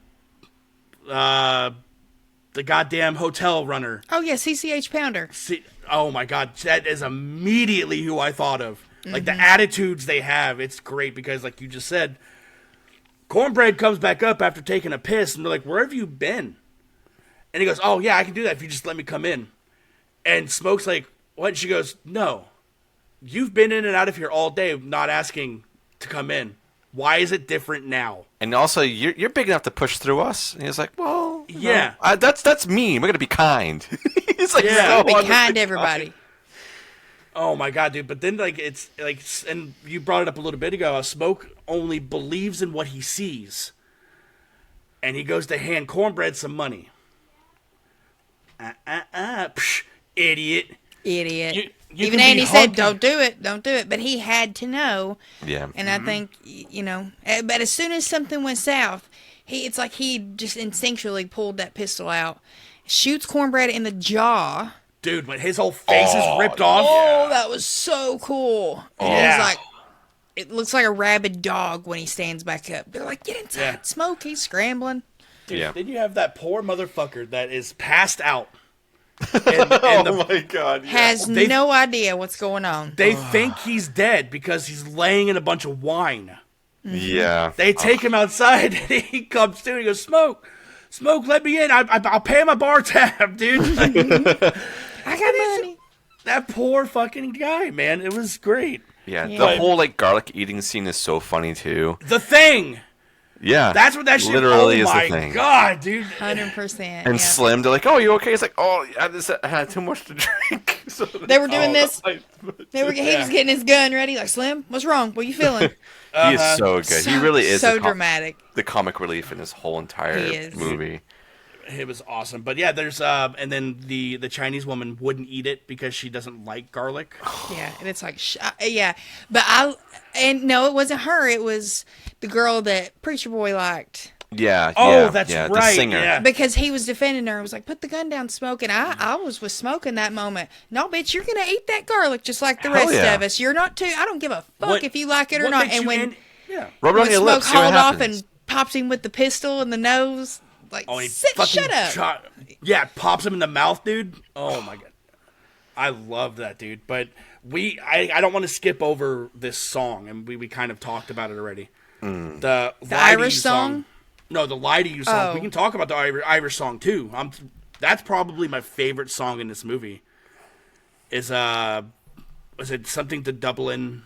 goddamn hotel runner. Oh yeah, CCH Pounder. Oh my god, that is immediately who I thought of. Like the attitudes they have, it's great because like you just said, Cornbread comes back up after taking a piss and they're like, "Where have you been?" And he goes, "Oh yeah, I can do that if you just let me come in." And Smoke's like, "What?" And she goes, "No, you've been in and out of here all day, not asking to come in. Why is it different now?" And also, you're big enough to push through us. And he's like, "Well, yeah, that's mean. We're gonna be kind." He's like, yeah, be kind to everybody. Oh my god, dude! But then like it's like, and you brought it up a little bit ago. Smoke only believes in what he sees, and he goes to hand Cornbread some money. Psh, idiot. You Even Andy said, don't do it. But he had to know. Yeah. And I think, but as soon as something went south, it's like he just instinctually pulled that pistol out, shoots Cornbread in the jaw. Dude, when his whole face is ripped off. Oh, that was so cool. And yeah. He's like, it looks like a rabid dog when he stands back up. They're like, get inside, Smoke. He's scrambling. Dude, then you have that poor motherfucker that is passed out. And Oh my god! Yeah. Has no idea what's going on. they think he's dead because he's laying in a bunch of wine. Yeah. They take him outside, and he comes to, and he goes, Smoke, let me in. I'll pay my bar tab, dude. I got money. That poor fucking guy, man. It was great. Yeah. Yeah. The whole like garlic eating scene is so funny too. The Thing. Yeah. That's what that shit literally is oh my the thing. god, dude. 100%. And yeah. Slim, they're like, "Oh, you okay?" It's like, "Oh, I had too much to drink." So They were doing this. He He was getting his gun ready. Like, Slim, what's wrong? What you feeling? is so good. He really is so the dramatic. the comic relief in this whole entire He is. movie. It was awesome. But yeah, there's and then the Chinese woman wouldn't eat it because she doesn't like garlic. Yeah, and it's like, yeah. But no, it wasn't her. It was the girl that Preacher Boy liked. Yeah. Oh, yeah, that's yeah, right. The singer. Yeah. Because he was defending her. It was like, put the gun down, Smoke. And I was with Smoke in that moment. No, bitch, you're going to eat that garlic just like the Hell rest yeah. of us. You're not too. I don't give a fuck What- if you like it or what not. makes And you when, yeah. Rub it on when your Smoke lips. See what hauled off happens. and pops him with the pistol in the nose, like, Oh, and he sit, fucking shut up. yeah, pops him in the mouth, dude. Oh my god, I love that, dude. But I don't want to skip over this song, and we kind of talked about it already. The Lie to Irish You song? No, the Lie to You song. Oh. We can talk about the Irish song too. That's probably my favorite song in this movie. Was it something to Dublin?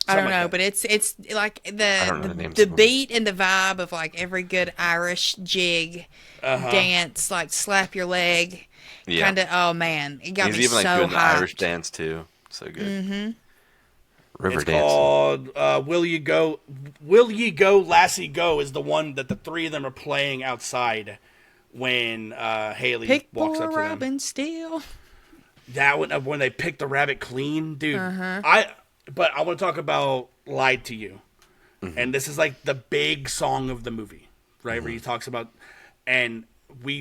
I don't Something know, like but it's like don't know the names the of them. beat and the vibe of like every good Irish jig dance, like slap your leg, Yeah. kind of. Oh man, it got He's me even like so doing the hyped. Irish dance too. So good. Mm-hmm. River It's dance. called Will You Go, Lassie Go is the one that the three of them are playing outside when Haley Pick walks poor up to them. Robin Steele. That one when they pick the rabbit clean, dude. But I want to talk about Lied to You. And this is like the big song of the movie, right? Where he talks about, and and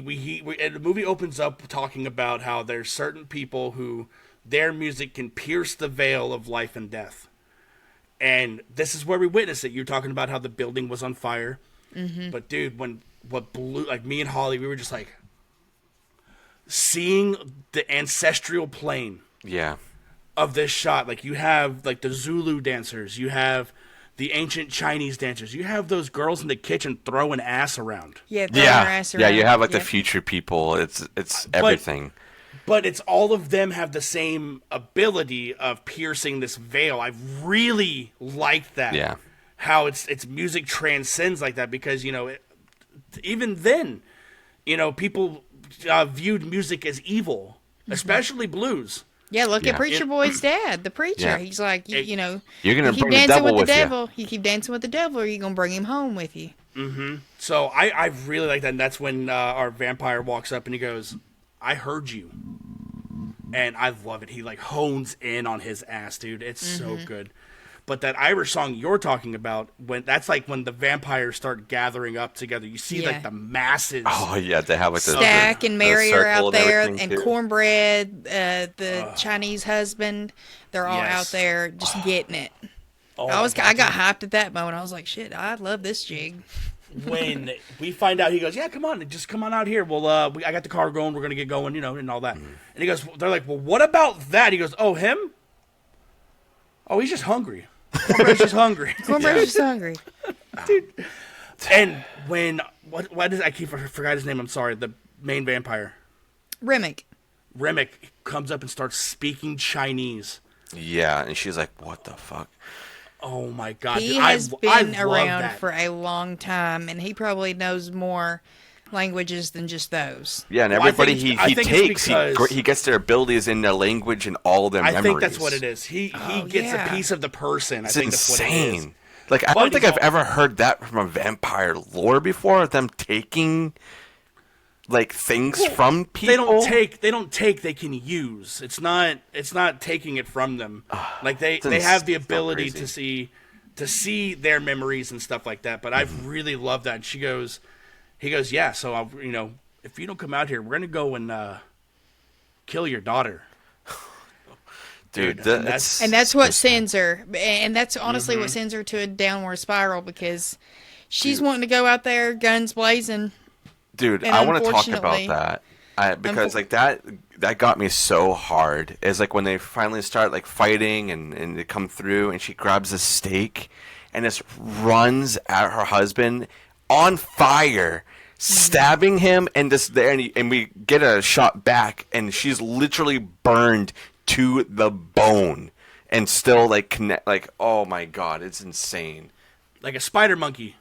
the movie opens up talking about how there's certain people who their music can pierce the veil of life and death. And this is where we witness it. You're talking about how the building was on fire. But dude, what blew, like me and Holly, we were just like seeing the ancestral plane Yeah. of this shot. Like you have like the Zulu dancers, you have the ancient Chinese dancers, you have those girls in the kitchen throwing ass around. Yeah, throwing her ass Yeah. around. You have like the Yep. future people. It's everything. But it's all of them have the same ability of piercing this veil. I really like that. Yeah. How it's music transcends like that, because even then, people viewed music as evil, especially blues. Yeah, look Yeah. at Preacher Boy's dad, the preacher. Yeah. He's like, It- you know, You're gonna you keep bring the dancing devil with the with you. devil. You keep dancing with the devil, or you gonna bring him home with you. So I really like that. And that's when our vampire walks up and he goes, "I heard you." And I love it. He like hones in on his ass, dude. It's so good. But that Irish song you're talking about, that's like when the vampires start gathering up together. You see Yeah. like the masses. Oh yeah, they have like the Stack and Mary are circle out there, everything, and too. Cornbread, the Chinese husband. They're all Yes. out there just getting it. Oh, I got hyped at that moment. I was like, shit, I love this jig. when we find out, he goes, "Yeah, come on, just come on out here. Well, I got the car going. We're gonna get going, and all that." And he goes, "They're like, well, what about that?" He goes, "Oh, him? Oh, he's just hungry. Cornbread's just hungry." Cornbread's just hungry. And when what is I forgot his name? I'm sorry. The main vampire, Remick. Remick, comes up and starts speaking Chinese. Yeah, and she's like, "What the fuck?" Oh my god! He dude, has I been love around that. for a long time, and he probably knows more languages than just those. Yeah, and Well, I everybody think he it's takes, because- he gets their abilities in their language and all their I memories. think that's what it is. He gets yeah. a piece of the person. It's I think that's what it is. insane. Like I But don't think he's I've ever heard that from a vampire lore before. Them taking like things from people. They don't take, they can use. It's not taking it from them. Like they have the it's ability crazy. to see their memories and stuff like that. But I've really loved that. And he goes, "Yeah, so if you don't come out here, we're going to go and kill your daughter." Dude, and And that's what sends her. And that's honestly what sends her to a downward spiral, because she's wanting to go out there, guns blazing. dude, and I want to talk about unfortunately- that. Because like that got me so hard. Is like when they finally start like fighting and they come through and she grabs a stake and just runs at her husband on fire, stabbing him, and just there and we get a shot back and she's literally burned to the bone and still like connect. Like, oh my god, it's insane. Like a spider monkey.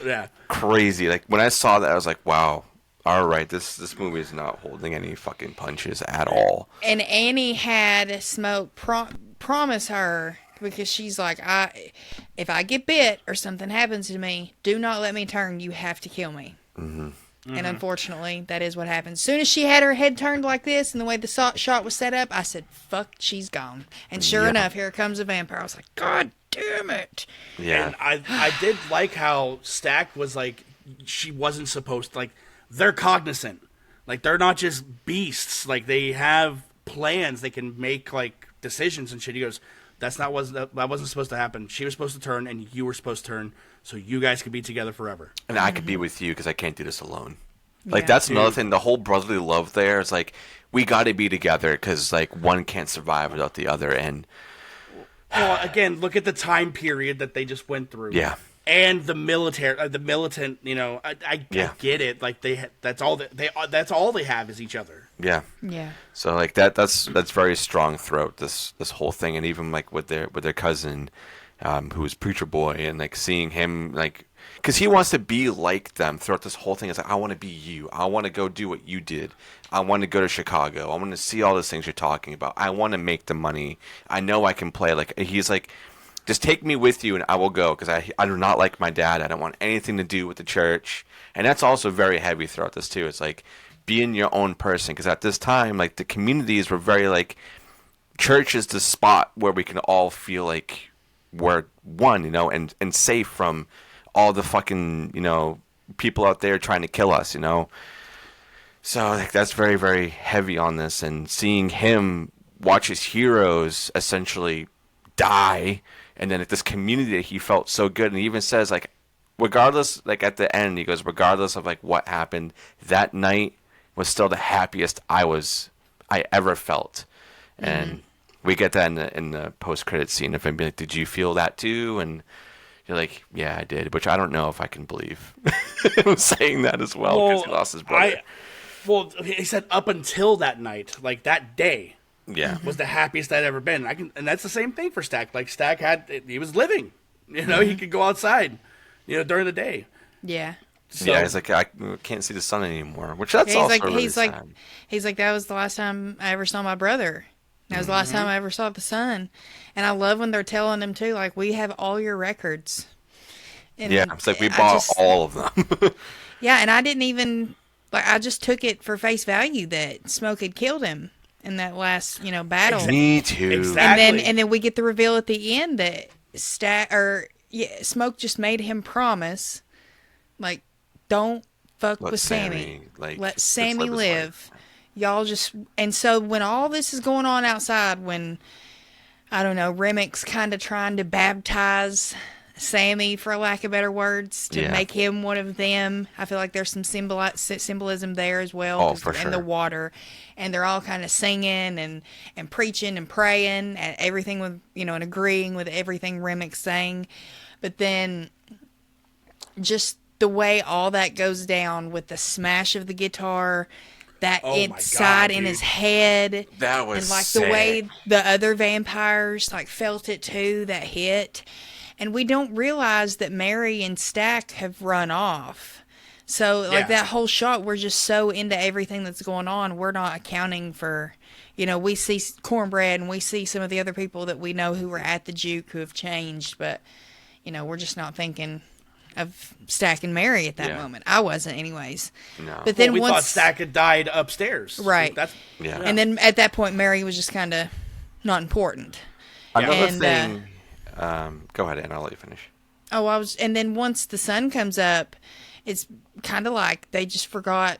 Yeah. Crazy. Like when I saw that, I was like, wow. All right, this movie is not holding any fucking punches at all. And Annie had Smoke promise her, because she's like, if I get bit or something happens to me, do not let me turn. You have to kill me. Mm-hmm. And unfortunately, that is what happened. As soon as she had her head turned like this and the way the shot was set up, I said, fuck, she's gone. And sure enough, here comes a vampire. I was like, God damn it. Yeah. And I did like how Stack was like, she wasn't supposed to, like, they're cognizant. Like, they're not just beasts. Like, they have plans. They can make, like, decisions and shit. He goes, that wasn't supposed to happen. She was supposed to turn, and you were supposed to turn, so you guys could be together forever. And I could be with you because I can't do this alone. Like, that's another thing. The whole brotherly love there is, like, we got to be together because, like, one can't survive without the other. And well, again, look at the time period that they just went through. Yeah. And the militant, you know, I get it. Like that's all they have is each other. Yeah. Yeah. So like that's very strong throughout this whole thing, and even like with their cousin, who was Preacher Boy, and like seeing him like, because he wants to be like them throughout this whole thing. It's like, I want to be you. I want to go do what you did. I want to go to Chicago. I want to see all those things you're talking about. I want to make the money. I know I can play. Like he's like, just take me with you and I will go, because I do not like my dad. I don't want anything to do with the church. And that's also very heavy throughout this too. It's like being your own person, because at this time, like the communities were very like, church is the spot where we can all feel like we're one, you know, and safe from all the fucking, you know, people out there trying to kill us, you know. So like that's very, very heavy on this, and seeing him watch his heroes essentially die. And then at this community that he felt so good, and he even says like, regardless, like at the end, he goes, regardless of like what happened, that night was still the happiest I ever felt. And we get that in the post credit scene of him being like, did you feel that too? And you're like, yeah, I did, which I don't know if I can believe him saying that as well, because he lost his brother. He said up until that night, like that day. Yeah, was the happiest I'd ever been. And that's the same thing for Stack. Like Stack he was living, you know, he could go outside, you know, during the day. Yeah. So, yeah, he's like, I can't see the sun anymore, which that's also really sad. He's like, that was the last time I ever saw my brother. That was the last time I ever saw the sun. And I love when they're telling him too, like, we have all your records. And yeah, it's like we bought all of them. Yeah, and I didn't even, like, I just took it for face value that Smoke had killed him in that last, you know, battle. Me too. Exactly. And then we get the reveal at the end that Smoke just made him promise, like, don't fuck with Sammy. Like, let Sammy live. Y'all just, and so when all this is going on outside, when, I don't know, Remmick's kind of trying to baptize Sammy, for lack of better words, to make him one of them. I feel like there's some symbolism there as well. Oh, for sure. And the water. And they're all kind of singing and preaching and praying and everything with, you know, and agreeing with everything Remmick's saying. But then just the way all that goes down with the smash of the guitar, that inside in his head. That was and like sick. the way the other vampires like felt it too, that hit. And we don't realize that Mary and Stack have run off. So, like, that whole shot, we're just so into everything that's going on, we're not accounting for, you know, we see Cornbread and we see some of the other people that we know who were at the Juke who have changed, but, you know, we're just not thinking of Stack and Mary at that moment. I wasn't, anyways. No. But then we once thought Stack had died upstairs. Right. And then at that point, Mary was just kind of not important. Another thing... go ahead, Anna. I'll let you finish. And then once the sun comes up, it's kind of like they just forgot.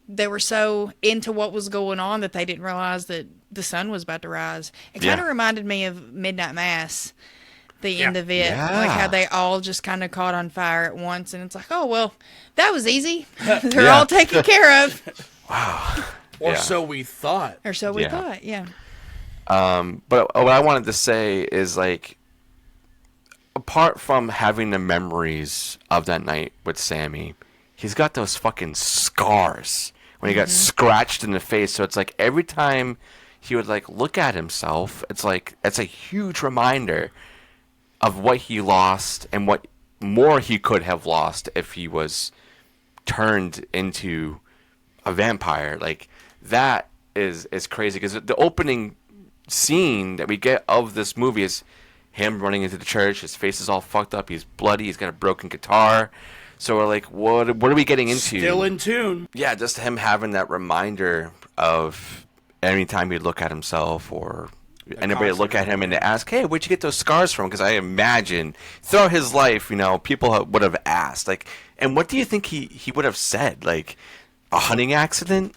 They were so into what was going on that they didn't realize that the sun was about to rise. It kind of reminded me of Midnight Mass, the end of it. Yeah. Like how they all just kind of caught on fire at once. And it's like, oh, well, that was easy. They're Yeah. all taken care of. Or Yeah. so we thought. Or so we Yeah. thought, yeah. But what I wanted to say is, like, apart from having the memories of that night with Sammy, he's got those fucking scars when he got scratched in the face. So it's like every time he would, like, look at himself, it's like it's a huge reminder of what he lost and what more he could have lost if he was turned into a vampire. Like, that is crazy, because the opening scene that we get of this movie is him running into the church. His face is all fucked up. He's bloody. He's got a broken guitar. So we're like, what are we getting into? Still in tune. Yeah, just him having that reminder of any time he'd look at himself or anybody would look at him and they ask, hey, where'd you get those scars from? Because I imagine throughout his life, people would have asked, like, and what do you think he would have said? Like, a hunting accident?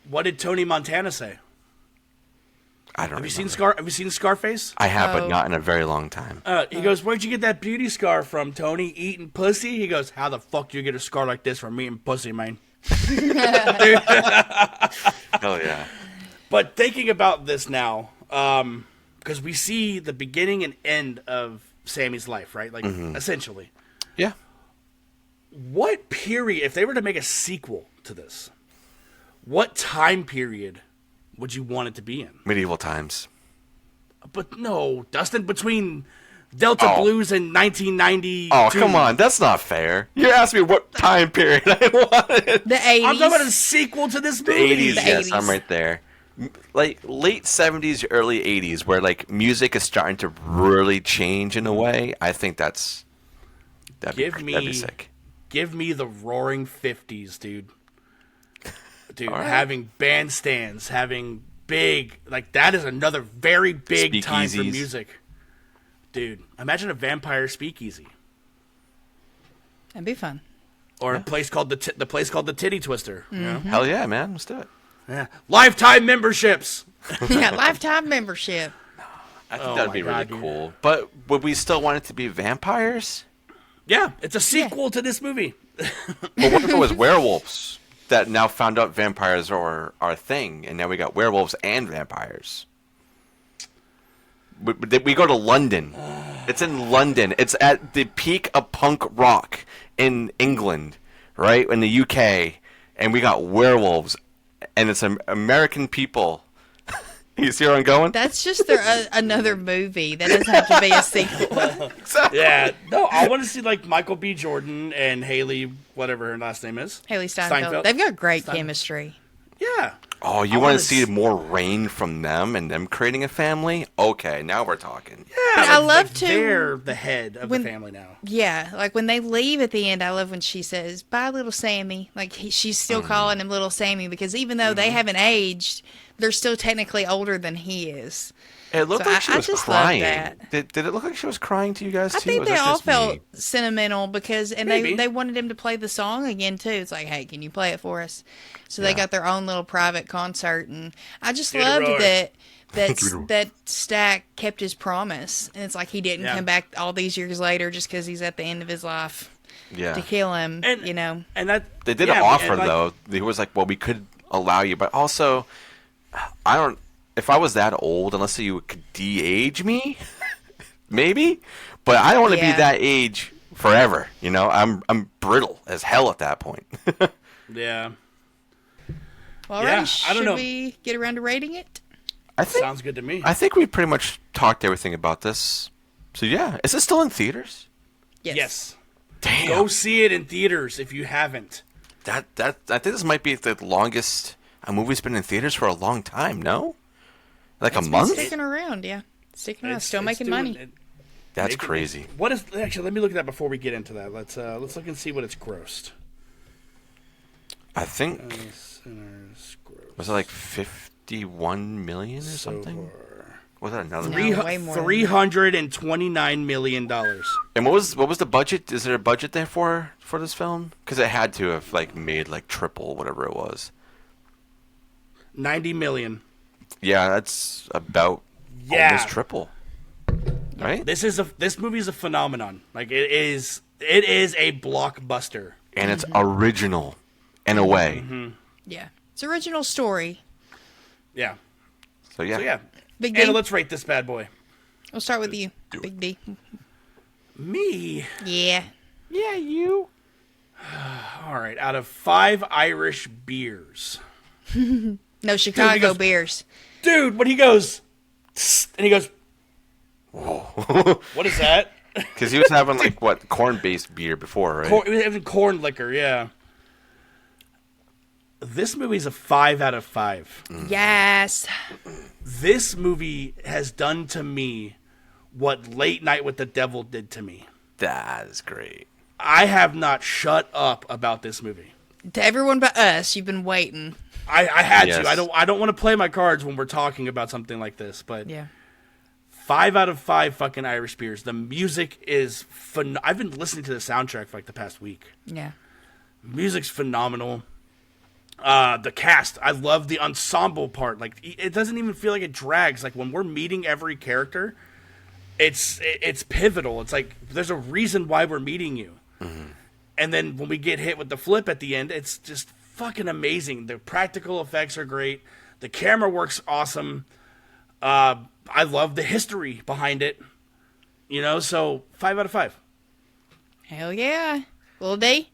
What did Tony Montana say? I don't Have you remember. Have you seen Scarface? I have, but not in a very long time. He goes, "Where'd you get that beauty scar from, Tony? Eating pussy?" He goes, "How the fuck do you get a scar like this from eating pussy, man?" Oh, yeah. But thinking about this now, because we see the beginning and end of Sammy's life, right? Like, essentially. Yeah. What period, if they were to make a sequel to this, what time period would you want it to be in? Medieval times. But no, Dustin, between Delta Blues and 1992. Oh, come on. That's not fair. You're asking me what time period I wanted. The 80s. I'm talking about a sequel to this The movie. 80s, The yes, 80s. I'm right there. Like, late 70s, early 80s, where, like, music is starting to really change in a way. I think that'd be sick. Give me the roaring 50s, dude. Dude, All right. having bandstands, having big, like, that is another very big time for Speakeasies. music. Dude, imagine a vampire speakeasy. That'd be fun. Or a place called the place called the Titty Twister. You know? Hell yeah, man. Let's do it. Yeah. Lifetime memberships. Yeah, lifetime membership. I think Oh that'd my be God, really dude. cool. But would we still want it to be vampires? Yeah, it's a sequel to this movie. But what if it was werewolves that now found out vampires are a thing, and now we got werewolves and vampires? We go to London. It's in London. It's at the peak of punk rock in England, right? In the UK. And we got werewolves. And it's American people. You see where I'm going? That's just another movie. That doesn't have to be a sequel. Exactly. Yeah. No, I want to see, like, Michael B. Jordan and Haley, whatever her last name is. Haley Steinfeld. They've got great chemistry. Yeah. Oh, you want to see more rain from them and them creating a family? Okay, now we're talking. Yeah, I love like to- They're the head of when- the family now. Yeah, like when they leave at the end, I love when she says, "Bye, little Sammy." Like she's still calling him little Sammy because even though they haven't aged, they're still technically older than he is. It looked So like she I was just love crying. that. Did it look like she was crying to you guys too? I think Was they that all just felt me? sentimental because, and Maybe. they wanted him to play the song again too. It's like, hey, can you play it for us? So they Yeah. got their own little private concert, and I just Get it loved right. that Stack kept his promise, and it's like he didn't Yeah. come back all these years later just because he's at the end of his life Yeah. to kill him. And- you know, And that They did yeah, offer and, like, though. He was like, "Well, we could allow you, but also, I don't. If I was that old, unless you could de-age me, maybe. But I don't want to be Yeah. that age forever. You know, I'm brittle as hell at that point. Yeah. well, Yeah, alrighty, I don't should know. we get around to rating it? I think. Sounds good to me. I think we pretty much talked everything about this. So yeah, is it still in theaters? Yes. Damn. Go see it in theaters if you haven't. That I think this might be the longest a movie's been in theaters for a long time. No, like a month. Sticking around, yeah, sticking around, still making doing money. it. That's Making- crazy. What is actually? Let me look at that before we get into that. Let's look and see what it's grossed. I think Sinners gross. was it like 51 million or something? Was that another? No. way more than that. $329 million. And what was the budget? Is there a budget there for this film? Because it had to have like made like triple whatever it was. 90 million. Yeah, that's about Yeah. almost triple. right? This movie is a phenomenon. Like it is a blockbuster. And it's original in a way. Yeah. It's original story. Yeah. So yeah. Big D. Anna, let's rate this bad boy. We'll start with you, Big D. Me. Yeah. Yeah, you. All right. Out of 5 Irish beers. No, Chicago goes- beers. Dude, when he goes, "Tss," and he goes, whoa. What is that? Because he was having like what corn-based beer before, right? He was having corn liquor, yeah. This movie's a 5 out of 5. Yes. This movie has done to me what Late Night with the Devil did to me. That is great. I have not shut up about this movie. To everyone but us, you've been waiting. I had Yes. to. I don't want to play my cards when we're talking about something like this, but Yeah. 5 out of 5 fucking Irish beers. The music is I've been listening to the soundtrack for like the past week. Yeah. Music's phenomenal. The cast, I love the ensemble part. Like it doesn't even feel like it drags. Like when we're meeting every character, it's pivotal. It's like there's a reason why we're meeting you. And then when we get hit with the flip at the end, it's just fucking amazing. The practical effects are great. The camera works awesome. I love the history behind it. You know, so 5 out of 5. Hell yeah. Little D?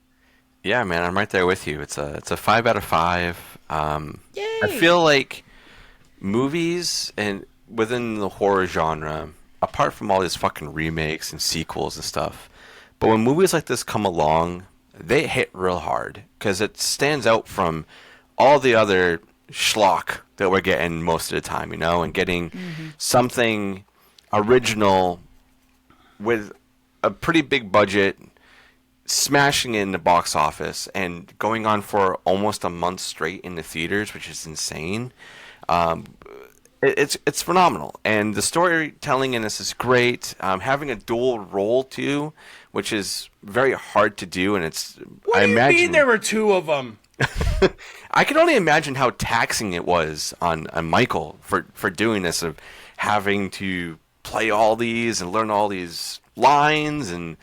Yeah, man, I'm right there with you. It's a 5 out of 5. Yay. I feel like movies and within the horror genre, apart from all these fucking remakes and sequels and stuff, but when movies like this come along, they hit real hard because it stands out from all the other schlock that we're getting most of the time, you know, and getting something original with a pretty big budget, smashing it in the box office and going on for almost a month straight in the theaters, which is insane. It's phenomenal, and the storytelling in this is great. Having a dual role too, which is very hard to do, and it's. What I do you imagine mean there were 2 of them? I can only imagine how taxing it was on Michael for doing this, of having to play all these and learn all these lines and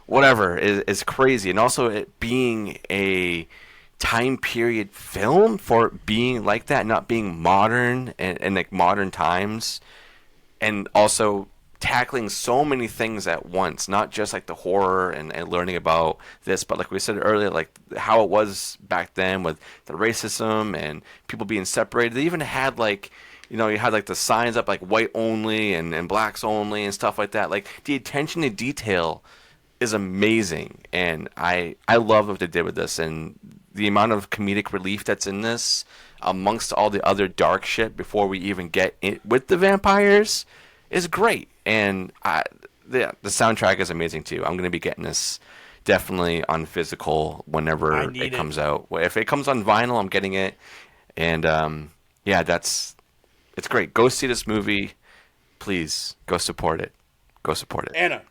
whatever is crazy, and also it being a time period film for being like that, not being modern and like modern times, and also tackling so many things at once, not just like the horror and learning about this, but like we said earlier, like how it was back then with the racism and people being separated. They even had like, you know, you had like the signs up like white only and blacks only and stuff like that. Like the attention to detail is amazing, and I love what they did with this, and the amount of comedic relief that's in this amongst all the other dark shit before we even get in with the vampires is great. And the soundtrack is amazing too. I'm going to be getting this definitely on physical whenever it comes out. If it comes on vinyl, I'm getting it. And yeah, it's great. Go see this movie. Please go support it. Go support it.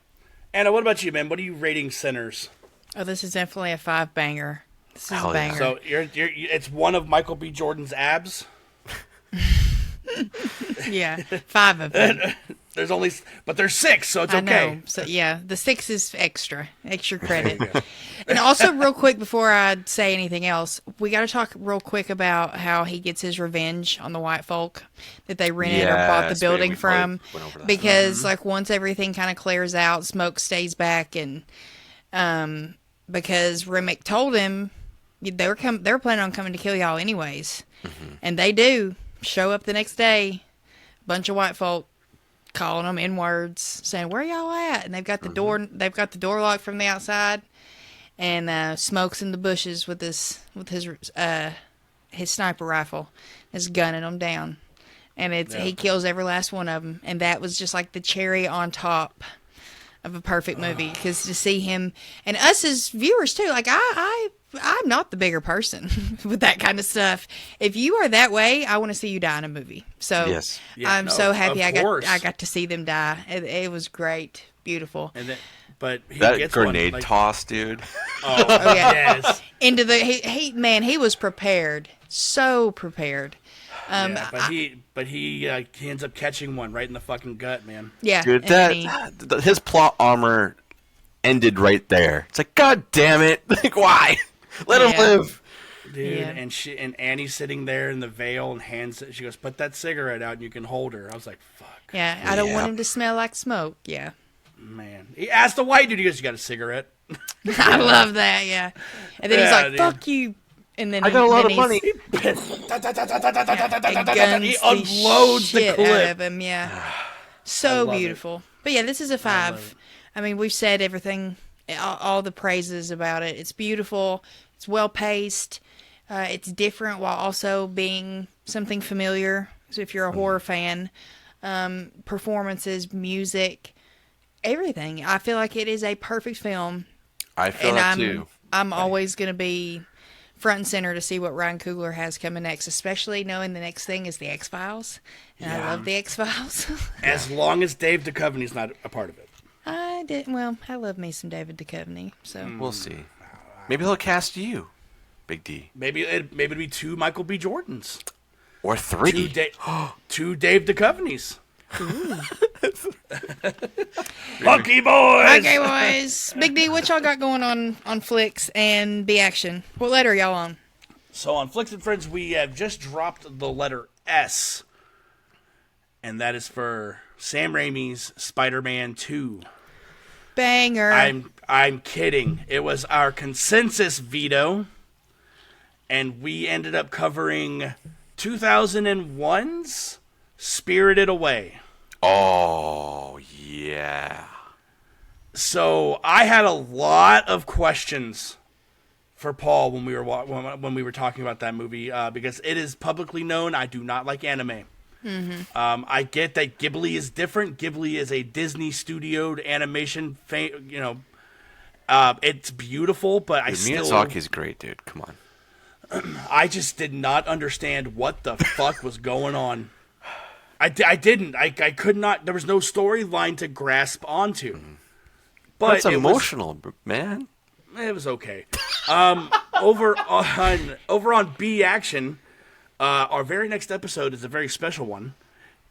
Anna, what about you, man? What are you rating Sinners? Oh, this is definitely a 5 banger. This is Hell a yeah. banger. So it's one of Michael B. Jordan's abs. Yeah, 5 of them. There's 6, so it's I okay. know. So yeah, the 6 is extra credit. And also, real quick before I say anything else, we got to talk real quick about how he gets his revenge on the white folk that they rented or bought the Yes, building we from, went over that. because like once everything kind of clears out, Smoke stays back, and because Remick told him they were planning on coming to kill y'all anyways, and they do show up the next day, bunch of white folk calling them in words, saying where y'all at, and they've got the door locked from the outside, and Smoke's in the bushes with his sniper rifle, is gunning them down, and he kills every last one of them, and that was just like the cherry on top of a perfect movie, because to see him and us as viewers too, like I'm not the bigger person with that kind of stuff. If you are that way, I want to see you die in a movie. So Yes. I'm so happy of course. I got to see them die. It was great, beautiful. And then but he That gets grenade one, like, toss, dude. Oh, yeah. yes. Into the he was prepared, so prepared. Yeah, but he ends up catching one right in the fucking gut, man. Yeah, Dude, and then his plot armor ended right there. It's like, God damn it! Like, why? Let him Yeah. live. Dude, Yeah. and Annie's sitting there in the veil and hands it. She goes, "Put that cigarette out and you can hold her." I was like, "Fuck, yeah, I don't want Yeah. him to smell like smoke. Yeah, man." He asked the white dude, he goes, "You got a cigarette?" I love that. Yeah, and then he's Yeah, like, dude. "Fuck you," and then I got a lot then of money. He guns unloads the shit clip. out of him. Yeah, so love it. beautiful. But yeah, this is a 5. I mean, we've said everything, all the praises about it. It's beautiful. It's well paced. It's different while also being something familiar. So if you're a horror fan, performances, music, everything. I feel like it is a perfect film. I feel And that too. I'm always going to be front and center to see what Ryan Coogler has coming next, especially knowing the next thing is the X-Files. And I love the X-Files. As long as Dave Duchovny's not a part of it. I love me some David Duchovny. So We'll see. Maybe he'll cast you, Big D, Maybe it'd be 2 Michael B. Jordans, or 3. 2 Dave Duchovnys. Lucky boys. okay, boys. Big D, what y'all got going on Flicks and B Action? What letter are y'all on? So on Flicks and Friends, we have just dropped the letter S, and that is for Sam Raimi's Spider-Man 2. Banger. I'm kidding. It was our consensus veto, and we ended up covering 2001's Spirited Away. Oh yeah. So I had a lot of questions for Paul when we were talking about that movie because it is publicly known I do not like anime. I get that Ghibli is different. Ghibli is a Disney studioed animation. It's beautiful, but Miyazaki's great, dude. Come on. I just did not understand what the fuck was going on. I didn't. I could not. There was no storyline to grasp onto. But It's emotional, man. It was okay. Over on B Action, our very next episode is a very special one,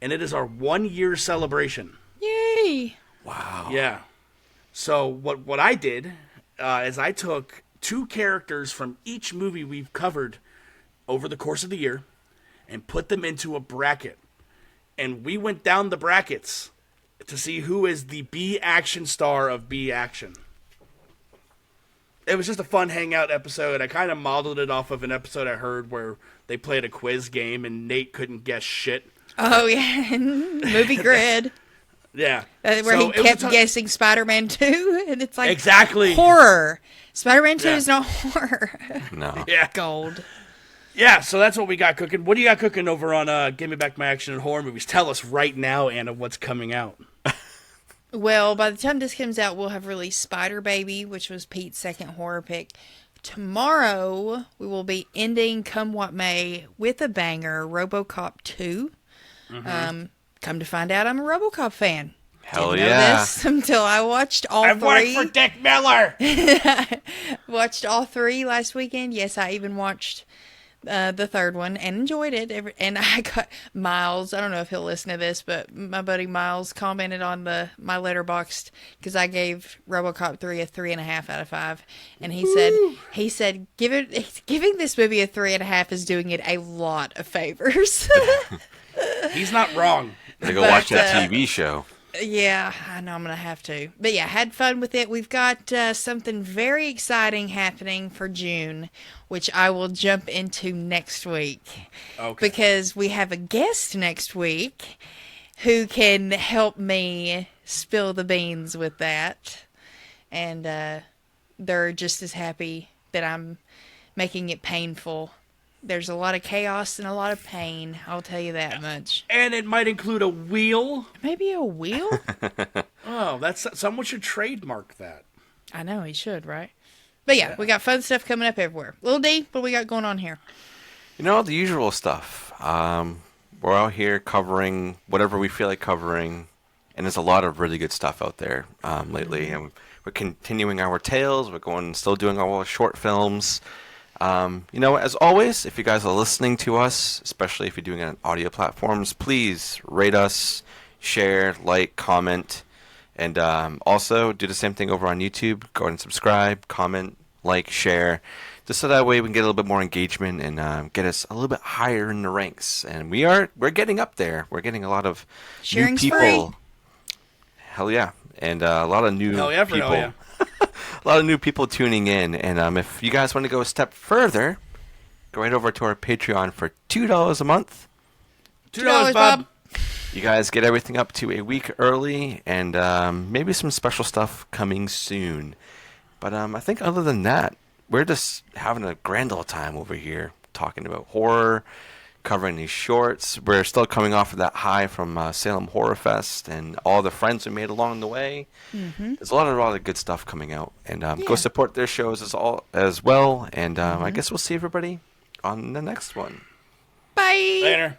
and it is our 1-year celebration. Yay. Wow. Yeah. So what I did is I took 2 characters from each movie we've covered over the course of the year and put them into a bracket. And we went down the brackets to see who is the B Action star of B Action. It was just a fun hangout episode. I kind of modeled it off of an episode I heard where they played a quiz game and Nate couldn't guess shit. Oh, yeah. Movie Grid. Yeah. Where So he it was kept a ton- guessing Spider-Man 2, and it's like Exactly. horror. Spider-Man 2 Yeah. is not horror. No. Yeah. Gold. Yeah, so that's what we got cooking. What do you got cooking over on Give Me Back My Action and Horror Movies? Tell us right now, Anna, what's coming out. Well, by the time this comes out, we'll have released Spider Baby, which was Pete's second horror pick. Tomorrow, we will be ending Come What May with a banger, RoboCop 2. Come to find out, I'm a RoboCop fan. Hell Didn't know yeah. this until I watched all I've worked 3. for Dick Miller. Watched all 3 last weekend. Yes, I even watched the third one and enjoyed it. And I got Miles. I don't know if he'll listen to this, but my buddy Miles commented on my Letterboxd because I gave RoboCop 3 a 3.5 out of 5, and he said giving this movie a 3.5 is doing it a lot of favors. He's not wrong. They go But, watch that TV show. Yeah, I know I'm going to have to. But yeah, had fun with it. We've got something very exciting happening for June, which I will jump into next week. Okay. Because we have a guest next week who can help me spill the beans with that. And they're just as happy that I'm making it painful. There's a lot of chaos and a lot of pain, I'll tell you that much. And it might include a wheel. Maybe a wheel? Oh, someone should trademark that. I know, he should, right? But yeah, we got fun stuff coming up everywhere. Lil D, what do we got going on here? You know, the usual stuff. We're out here covering whatever we feel like covering, and there's a lot of really good stuff out there lately. And We're continuing our tales. We're still doing our short films. As always, if you guys are listening to us, especially if you're doing it on audio platforms, please rate us, share, like, comment, and also do the same thing over on YouTube. Go ahead and subscribe, comment, like, share, just so that way we can get a little bit more engagement and get us a little bit higher in the ranks. And we're getting up there. We're getting a lot of Sharing's new people. free. Hell yeah, and a lot of new Hell yeah for people. hell yeah. A lot of new people tuning in, and if you guys want to go a step further, go right over to our Patreon for $2 a month. $2, Bob. You guys get everything up to a week early, and maybe some special stuff coming soon. But I think other than that, we're just having a grand old time over here, talking about horror, covering these shorts. We're still coming off of that high from Salem Horror Fest and all the friends we made along the way. Mm-hmm. There's a lot of good stuff coming out, and go support their shows as well. And I guess we'll see everybody on the next one. Bye. Later.